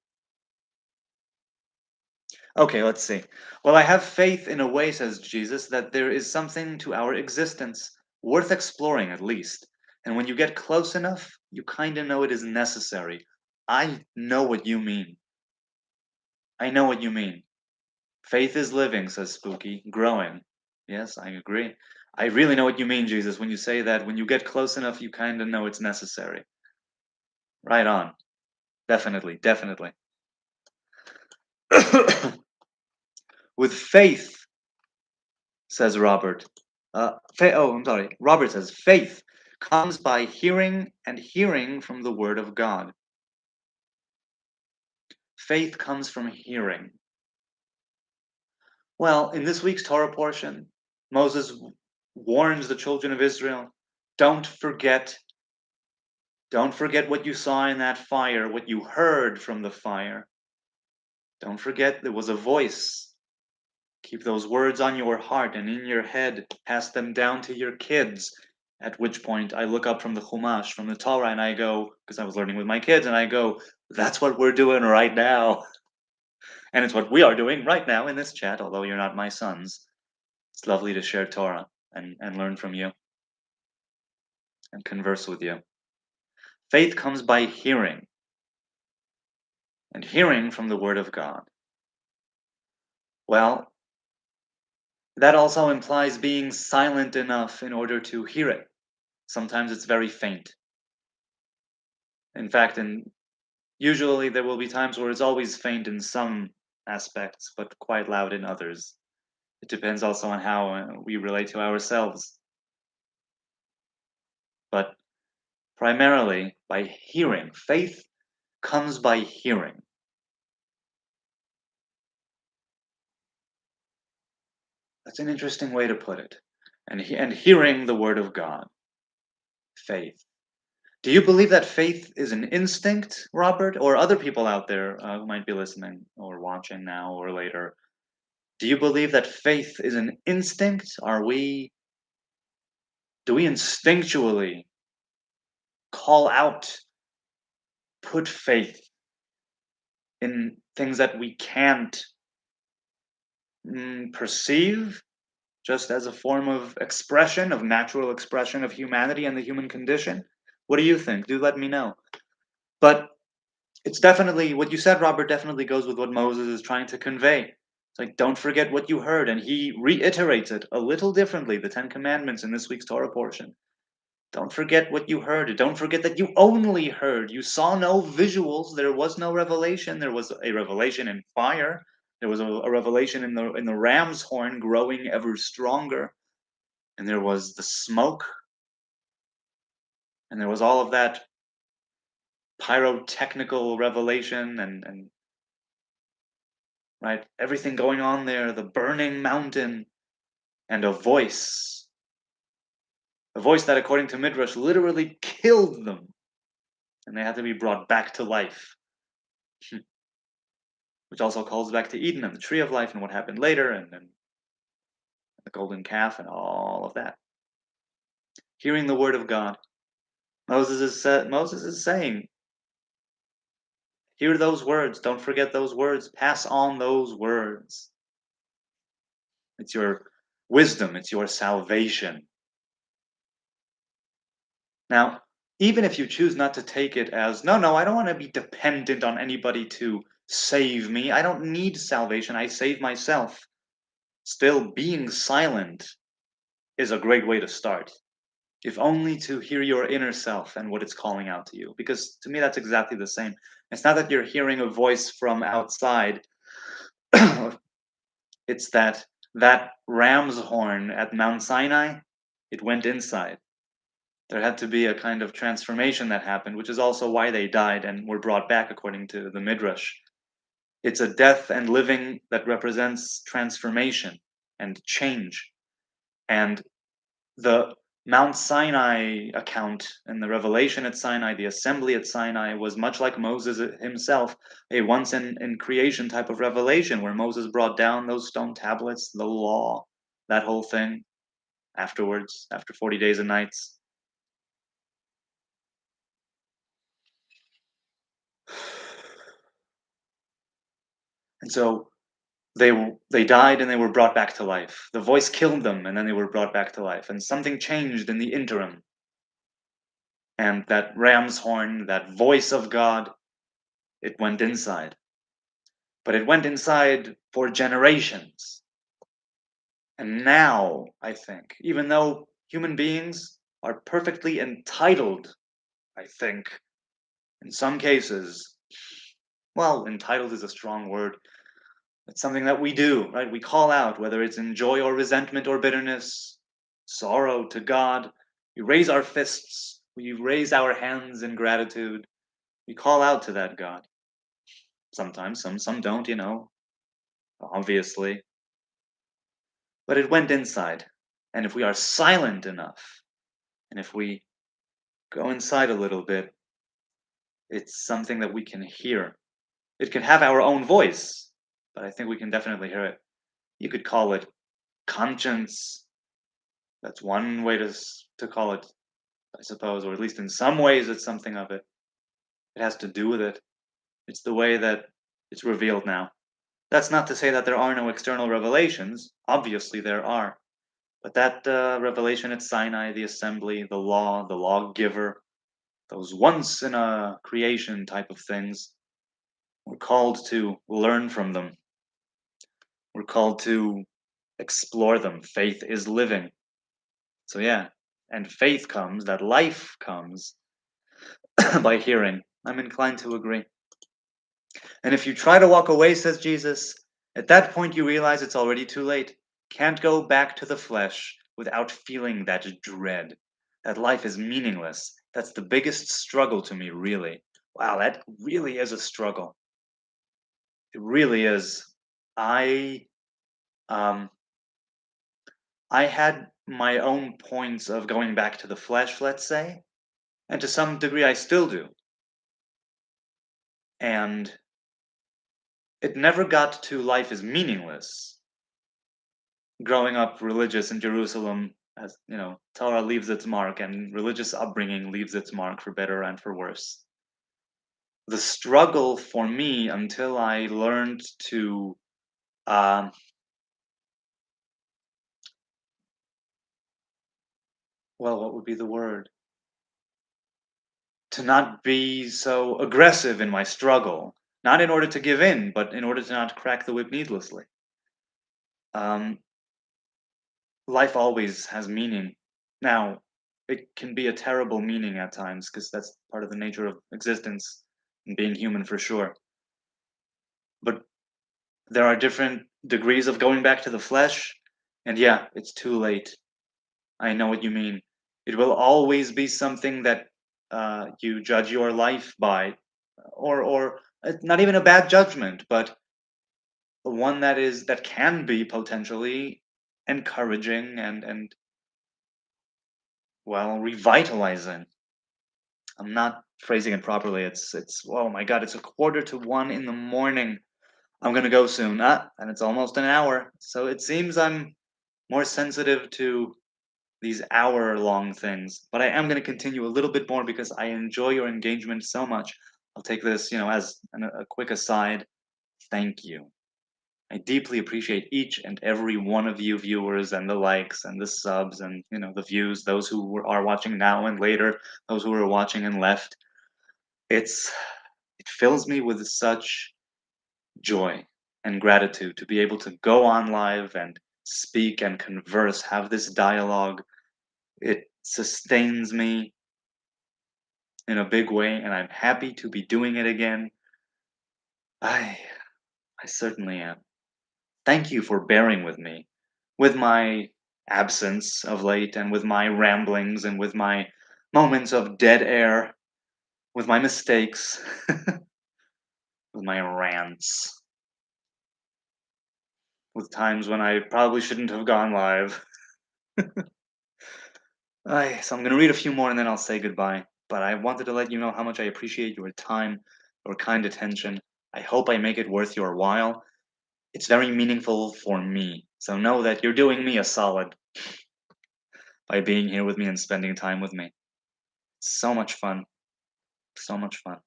S1: Okay, let's see. Well, I have faith in a way, says Jesus, that there is something to our existence worth exploring at least. And when you get close enough, you kind of know it is necessary. I know what you mean. I know what you mean. Faith is living, says Spooky, growing. Yes, I agree. I really know what you mean, Jesus, when you say that when you get close enough, you kind of know it's necessary. Right on. Definitely, definitely. With faith, says Robert. I'm sorry. Robert says faith comes by hearing and hearing from the word of God. Faith comes from hearing. Well, in this week's Torah portion, Moses warns the children of Israel, don't forget what you saw in that fire, what you heard from the fire. Don't forget there was a voice. Keep those words on your heart and in your head. Pass them down to your kids. At which point I look up from the Chumash, from the Torah, and I go, because I was learning with my kids, and I go, that's what we're doing right now. And it's what we are doing right now in this chat, although you're not my sons. It's lovely to share Torah and learn from you and converse with you. Faith comes by hearing, and hearing from the Word of God. Well, that also implies being silent enough in order to hear it. Sometimes it's very faint. In fact, usually there will be times where it's always faint in some aspects, but quite loud in others. It depends also on how we relate to ourselves. But primarily by hearing. Faith comes by hearing. That's an interesting way to put it. And hearing the word of God. Faith. Do you believe that faith is an instinct, Robert, or other people out there who might be listening or watching now or later? Do you believe that faith is an instinct? Do we instinctually call out, put faith in things that we can't perceive, just as a form of expression, of natural expression of humanity and the human condition? What do you think? Do let me know. But it's definitely what you said, Robert, definitely goes with what Moses is trying to convey. It's like, don't forget what you heard. And he reiterates it a little differently, the Ten Commandments in this week's Torah portion. Don't forget what you heard. Don't forget that you only heard. You saw no visuals. There was no revelation. There was a revelation in fire. There was a revelation in the ram's horn growing ever stronger. And there was the smoke. And there was all of that pyrotechnical revelation and right, everything going on there, the burning mountain, and a voice that, according to Midrash, literally killed them, and they had to be brought back to life, which also calls back to Eden and the tree of life and what happened later, and the golden calf and all of that. Hearing the word of God, Moses is saying, hear those words, don't forget those words, pass on those words. It's your wisdom, it's your salvation. Now, even if you choose not to take it as, no, I don't want to be dependent on anybody to save me. I don't need salvation. I save myself. Still, being silent is a great way to start, if only to hear your inner self and what it's calling out to you. Because to me, that's exactly the same. It's not that you're hearing a voice from outside, it's that ram's horn at Mount Sinai, it went inside. There had to be a kind of transformation that happened, which is also why they died and were brought back, according to the Midrash. It's a death and living that represents transformation and change. And the Mount Sinai account and the revelation at Sinai, the assembly at Sinai, was much like Moses himself, a once in creation type of revelation where Moses brought down those stone tablets, the law, that whole thing afterwards, after 40 days and nights. And so they died and they were brought back to life. The voice killed them and then they were brought back to life. And something changed in the interim. And that ram's horn, that voice of God, it went inside. But it went inside for generations. And now, I think, even though human beings are perfectly entitled, I think, in some cases, well, entitled is a strong word. It's something that we do, right? We call out, whether it's in joy or resentment or bitterness, sorrow to God. We raise our fists. We raise our hands in gratitude. We call out to that God. Sometimes, some don't, obviously. But it went inside. And if we are silent enough, and if we go inside a little bit, it's something that we can hear. It can have our own voice, but I think we can definitely hear it. You could call it conscience. That's one way to call it, I suppose, or at least in some ways it's something of it. It has to do with it. It's the way that it's revealed now. That's not to say that there are no external revelations. Obviously, there are. But that revelation at Sinai, the assembly, the law, the lawgiver, those once in a creation type of things, we're called to learn from them. We're called to explore them. Faith is living. So, yeah. And faith comes, that life comes by hearing. I'm inclined to agree. And if you try to walk away, says Jesus, at that point you realize it's already too late. Can't go back to the flesh without feeling that dread. That life is meaningless. That's the biggest struggle to me, really. Wow, that really is a struggle. It really is. I um I had my own points of going back to the flesh, let's say, and to some degree I still do. And it never got to life is meaningless. Growing up religious in Jerusalem, as Torah leaves its mark, and religious upbringing leaves its mark for better and for worse. The struggle for me until I learned to, um, well, what would be the word? To not be so aggressive in my struggle, not in order to give in, but in order to not crack the whip needlessly. Um, Life always has meaning. Now, it can be a terrible meaning at times because that's part of the nature of existence and being human for sure. But there are different degrees of going back to the flesh, and yeah, it's too late. I know what you mean. It will always be something that you judge your life by, or not even a bad judgment, but one that can be potentially encouraging and well revitalizing. I'm not phrasing it properly. It's oh my god, it's a quarter to 1 in the morning. I'm gonna go soon. And it's almost an hour. So it seems I'm more sensitive to these hour-long things. But I am gonna continue a little bit more because I enjoy your engagement so much. I'll take this, as a quick aside. Thank you. I deeply appreciate each and every one of you viewers and the likes and the subs and the views, those who are watching now and later, those who are watching and left. It's it fills me with such joy and gratitude to be able to go on live and speak and converse, have this dialogue. It sustains me in a big way, and I'm happy to be doing it again. I I certainly am. Thank you for bearing with me, with my absence of late, and with my ramblings, and with my moments of dead air with my mistakes, with my rants, with times when I probably shouldn't have gone live. So I'm going to read a few more and then I'll say goodbye. But I wanted to let you know how much I appreciate your time, your kind attention. I hope I make it worth your while. It's very meaningful for me. So know that you're doing me a solid by being here with me and spending time with me. So much fun. So much fun.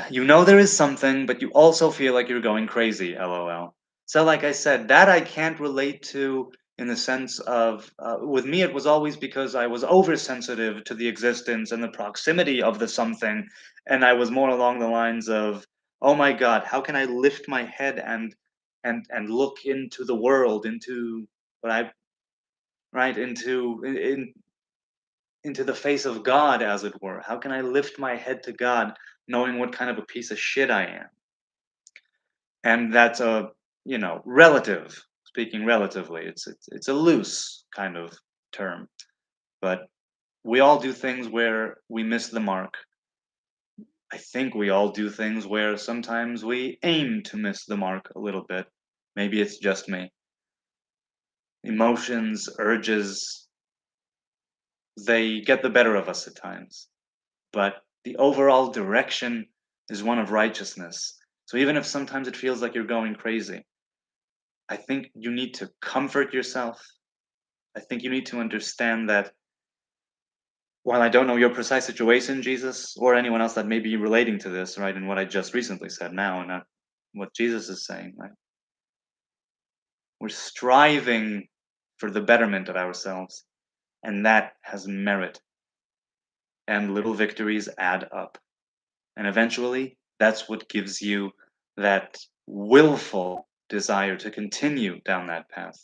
S1: You know there is something, but you also feel like you're going crazy, lol. So, like I said, that I can't relate to in the sense of, with me, it was always because I was oversensitive to the existence and the proximity of the something, and I was more along the lines of, oh my God, how can I lift my head and look into the world, into what I right into the face of God, as it were. How can I lift my head to God, knowing what kind of a piece of shit I am? And that's a relative, speaking relatively. It's a loose kind of term, but we all do things where we miss the mark. I think we all do things where sometimes we aim to miss the mark a little bit. Maybe it's just me. Emotions, urges, they get the better of us at times. But the overall direction is one of righteousness. So even if sometimes it feels like you're going crazy, I think you need to comfort yourself. I think you need to understand that while I don't know your precise situation, Jesus, or anyone else that may be relating to this, right, and what I just recently said now, and not what Jesus is saying, right? We're striving for the betterment of ourselves, and that has merit, and little victories add up. And eventually, that's what gives you that willful desire to continue down that path.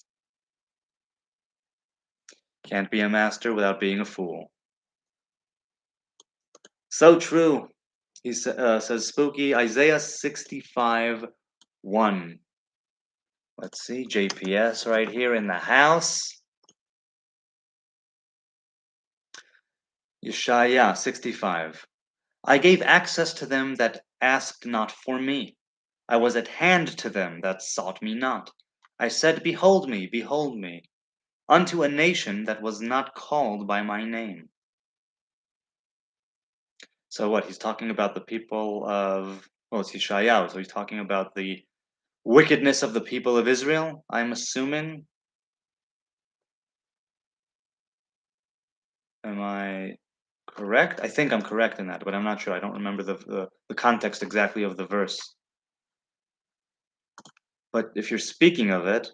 S1: Can't be a master without being a fool. So true. He says spooky Isaiah 65 1. Let's see, JPS right here in the house. Yeshaya 65. I gave access to them that asked not for me. I was at hand to them that sought me not. I said, behold me, unto a nation that was not called by my name. So what? He's talking about the people of, well, it's Yeshayahu, so he's talking about the wickedness of the people of Israel, I'm assuming. Am I correct? I think I'm correct in that, but I'm not sure. I don't remember the context exactly of the verse. But if you're speaking of it,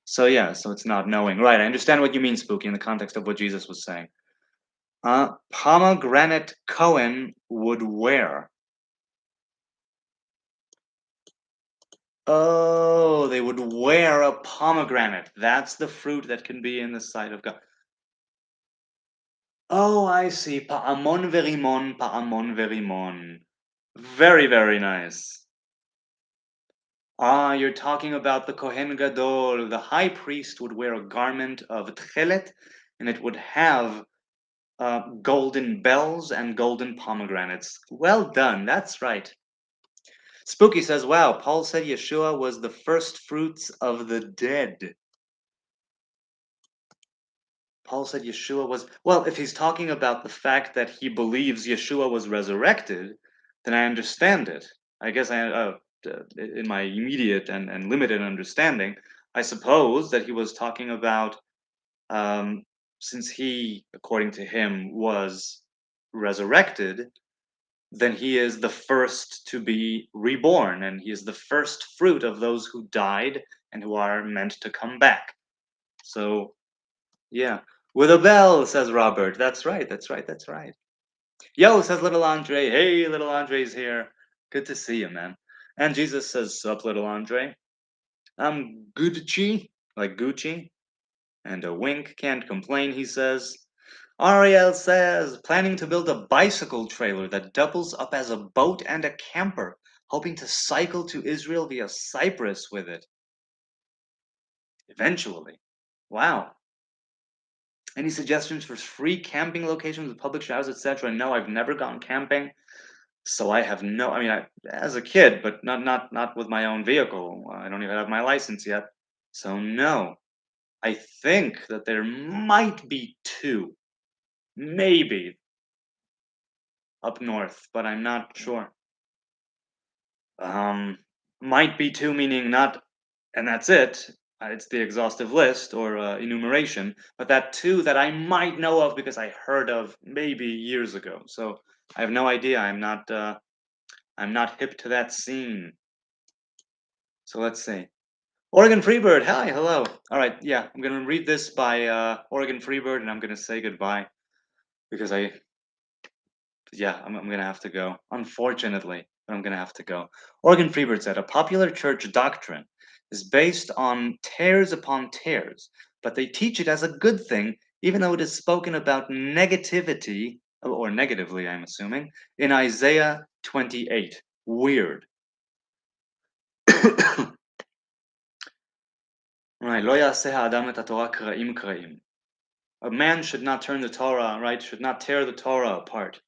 S1: so yeah, so it's not knowing. Right, I understand what you mean, Spooky, in the context of what Jesus was saying. Pomegranate Cohen would wear. Oh, they would wear a pomegranate. That's the fruit that can be in the sight of God. Oh, I see. Pa'amon verimon, pa'amon verimon. Very, very nice. You're talking about the Kohen Gadol. The high priest would wear a garment of tchelet, and it would have golden bells and golden pomegranates. Well done. That's right. Spooky says, wow, Paul said Yeshua was the first fruits of the dead. Paul said Yeshua was, well, if he's talking about the fact that he believes Yeshua was resurrected, then I understand it. I guess in my immediate and limited understanding, I suppose that he was talking about, since he, according to him, was resurrected, then he is the first to be reborn, and he is the first fruit of those who died and who are meant to come back. So, yeah. With a bell, says Robert. That's right, that's right, that's right. Yo, says little Andre. Hey, little Andre's here. Good to see you, man. And Jesus says, sup, little Andre. I'm Gucci, like Gucci. And a wink, can't complain, he says. Ariel says, planning to build a bicycle trailer that doubles up as a boat and a camper, hoping to cycle to Israel via Cyprus with it. Eventually. Wow. Any suggestions for free camping locations with public showers, etc.? No, I've never gone camping, so I have no. I mean, as a kid, but not with my own vehicle. I don't even have my license yet, so no. I think that there might be two, maybe up north, but I'm not sure. Um, might be two, meaning not, and that's it. It's the exhaustive list or enumeration, but that two that I might know of because I heard of maybe years ago. So I have no idea. I'm not hip to that scene. So let's see. Oregon Freebird. Hi, hello. All right, yeah, I'm gonna read this by Oregon Freebird, and I'm gonna say goodbye because I'm gonna have to go. Unfortunately, but I'm gonna have to go. Oregon Freebird said a popular church doctrine is based on tears upon tears, but they teach it as a good thing, even though it is spoken about negativity, or negatively, I'm assuming, in Isaiah 28. Weird. Right. "Lo ya'aseh ha'adam et haTorah kra'im kra'im." A man should not turn the Torah, right? Should not tear the Torah apart.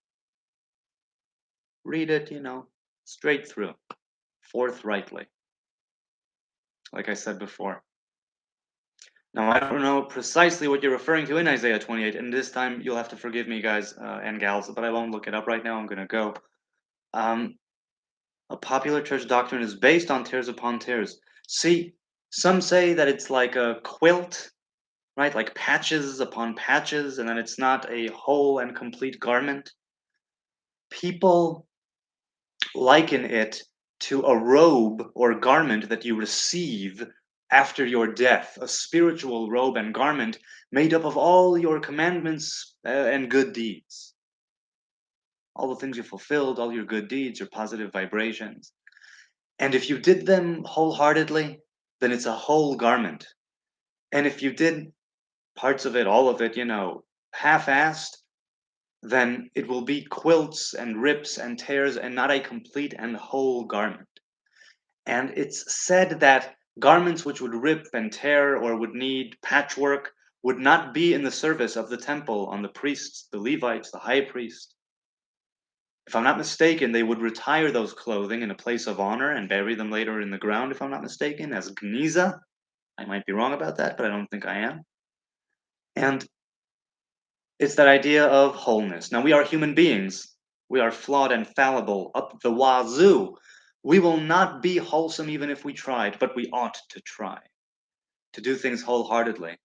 S1: Read it, straight through, forthrightly, like I said before. Now, I don't know precisely what you're referring to in Isaiah 28, and this time you'll have to forgive me, guys and gals, but I won't look it up right now. I'm going to go. Um, a popular church doctrine is based on tears upon tears. See, some say that it's like a quilt, right? Like patches upon patches, and then it's not a whole and complete garment. People liken it to a robe or garment that you receive after your death, a spiritual robe and garment made up of all your commandments and good deeds. All the things you fulfilled, all your good deeds, your positive vibrations. And if you did them wholeheartedly, then it's a whole garment. And if you did parts of it, all of it, half assed, then it will be quilts and rips and tears and not a complete and whole garment. And it's said that garments which would rip and tear or would need patchwork would not be in the service of the temple on the priests, the Levites, the high priest. If I'm not mistaken, they would retire those clothing in a place of honor and bury them later in the ground, if I'm not mistaken, as gniza. I might be wrong about that, but I don't think I am. And it's that idea of wholeness. Now, we are human beings. We are flawed and fallible up the wazoo. We will not be wholesome even if we tried, but we ought to try to do things wholeheartedly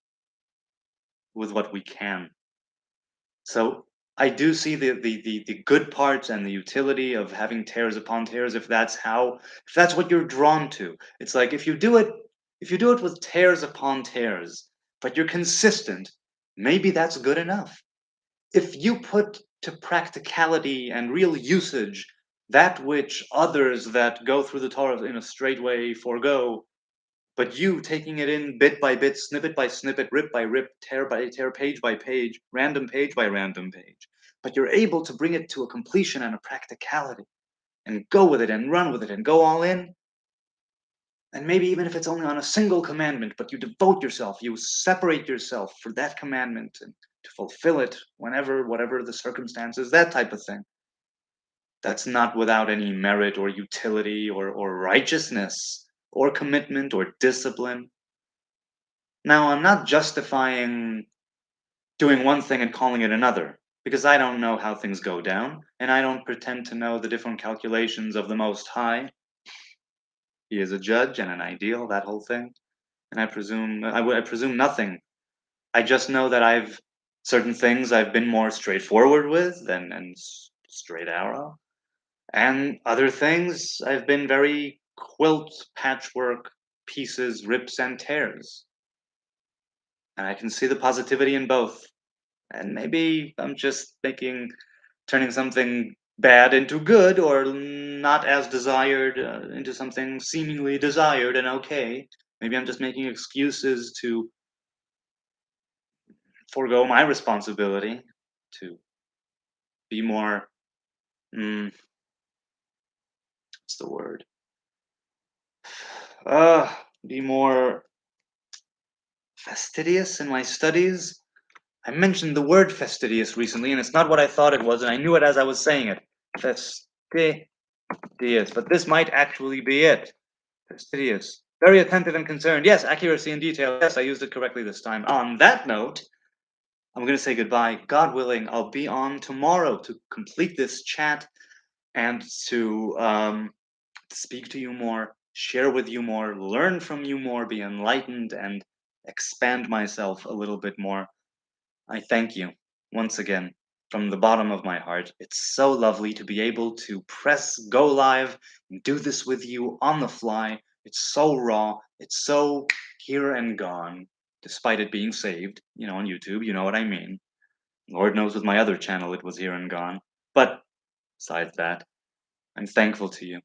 S1: with what we can. So I do see the good parts and the utility of having tears upon tears if that's what you're drawn to. It's like if you do it with tears upon tears, but you're consistent, maybe that's good enough. If you put to practicality and real usage that which others that go through the Torah in a straight way forego, but you taking it in bit by bit, snippet by snippet, rip by rip, tear by tear, page by page, random page by random page, but you're able to bring it to a completion and a practicality and go with it and run with it and go all in, and maybe even if it's only on a single commandment, but you devote yourself, you separate yourself for that commandment and to fulfill it whenever, whatever the circumstances, that type of thing. That's not without any merit or utility or righteousness or commitment or discipline. Now, I'm not justifying doing one thing and calling it another, because I don't know how things go down, and I don't pretend to know the different calculations of the Most High. He is a judge and an ideal, that whole thing. And I presume nothing. I just know that certain things I've been more straightforward with and straight arrow, and other things I've been very quilt patchwork pieces, rips and tears. And I can see the positivity in both. And maybe I'm just turning something bad into good or not as desired into something seemingly desired and okay. Maybe I'm just making excuses to forego my responsibility to be more, what's the word? Be more fastidious in my studies. I mentioned the word fastidious recently, and it's not what I thought it was, and I knew it as I was saying it. Fastidious. But this might actually be it. Fastidious. Very attentive and concerned. Yes, accuracy and detail. Yes, I used it correctly this time. On that note, I'm going to say goodbye. God willing, I'll be on tomorrow to complete this chat and to speak to you more, share with you more, learn from you more, be enlightened, and expand myself a little bit more. I thank you once again from the bottom of my heart. It's so lovely to be able to press go live and do this with you on the fly. It's so raw, it's so here and gone, despite it being saved, on YouTube, you know what I mean. Lord knows with my other channel it was here and gone. But besides that, I'm thankful to you.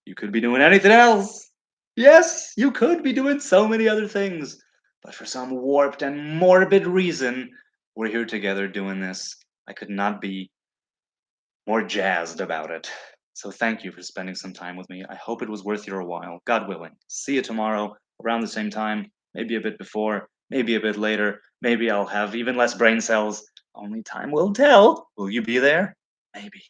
S1: You could be doing anything else. Yes, you could be doing so many other things. But for some warped and morbid reason, we're here together doing this. I could not be more jazzed about it. So thank you for spending some time with me. I hope it was worth your while. God willing. See you tomorrow around the same time, maybe a bit before, maybe a bit later. Maybe I'll have even less brain cells. Only time will tell. Will you be there? Maybe.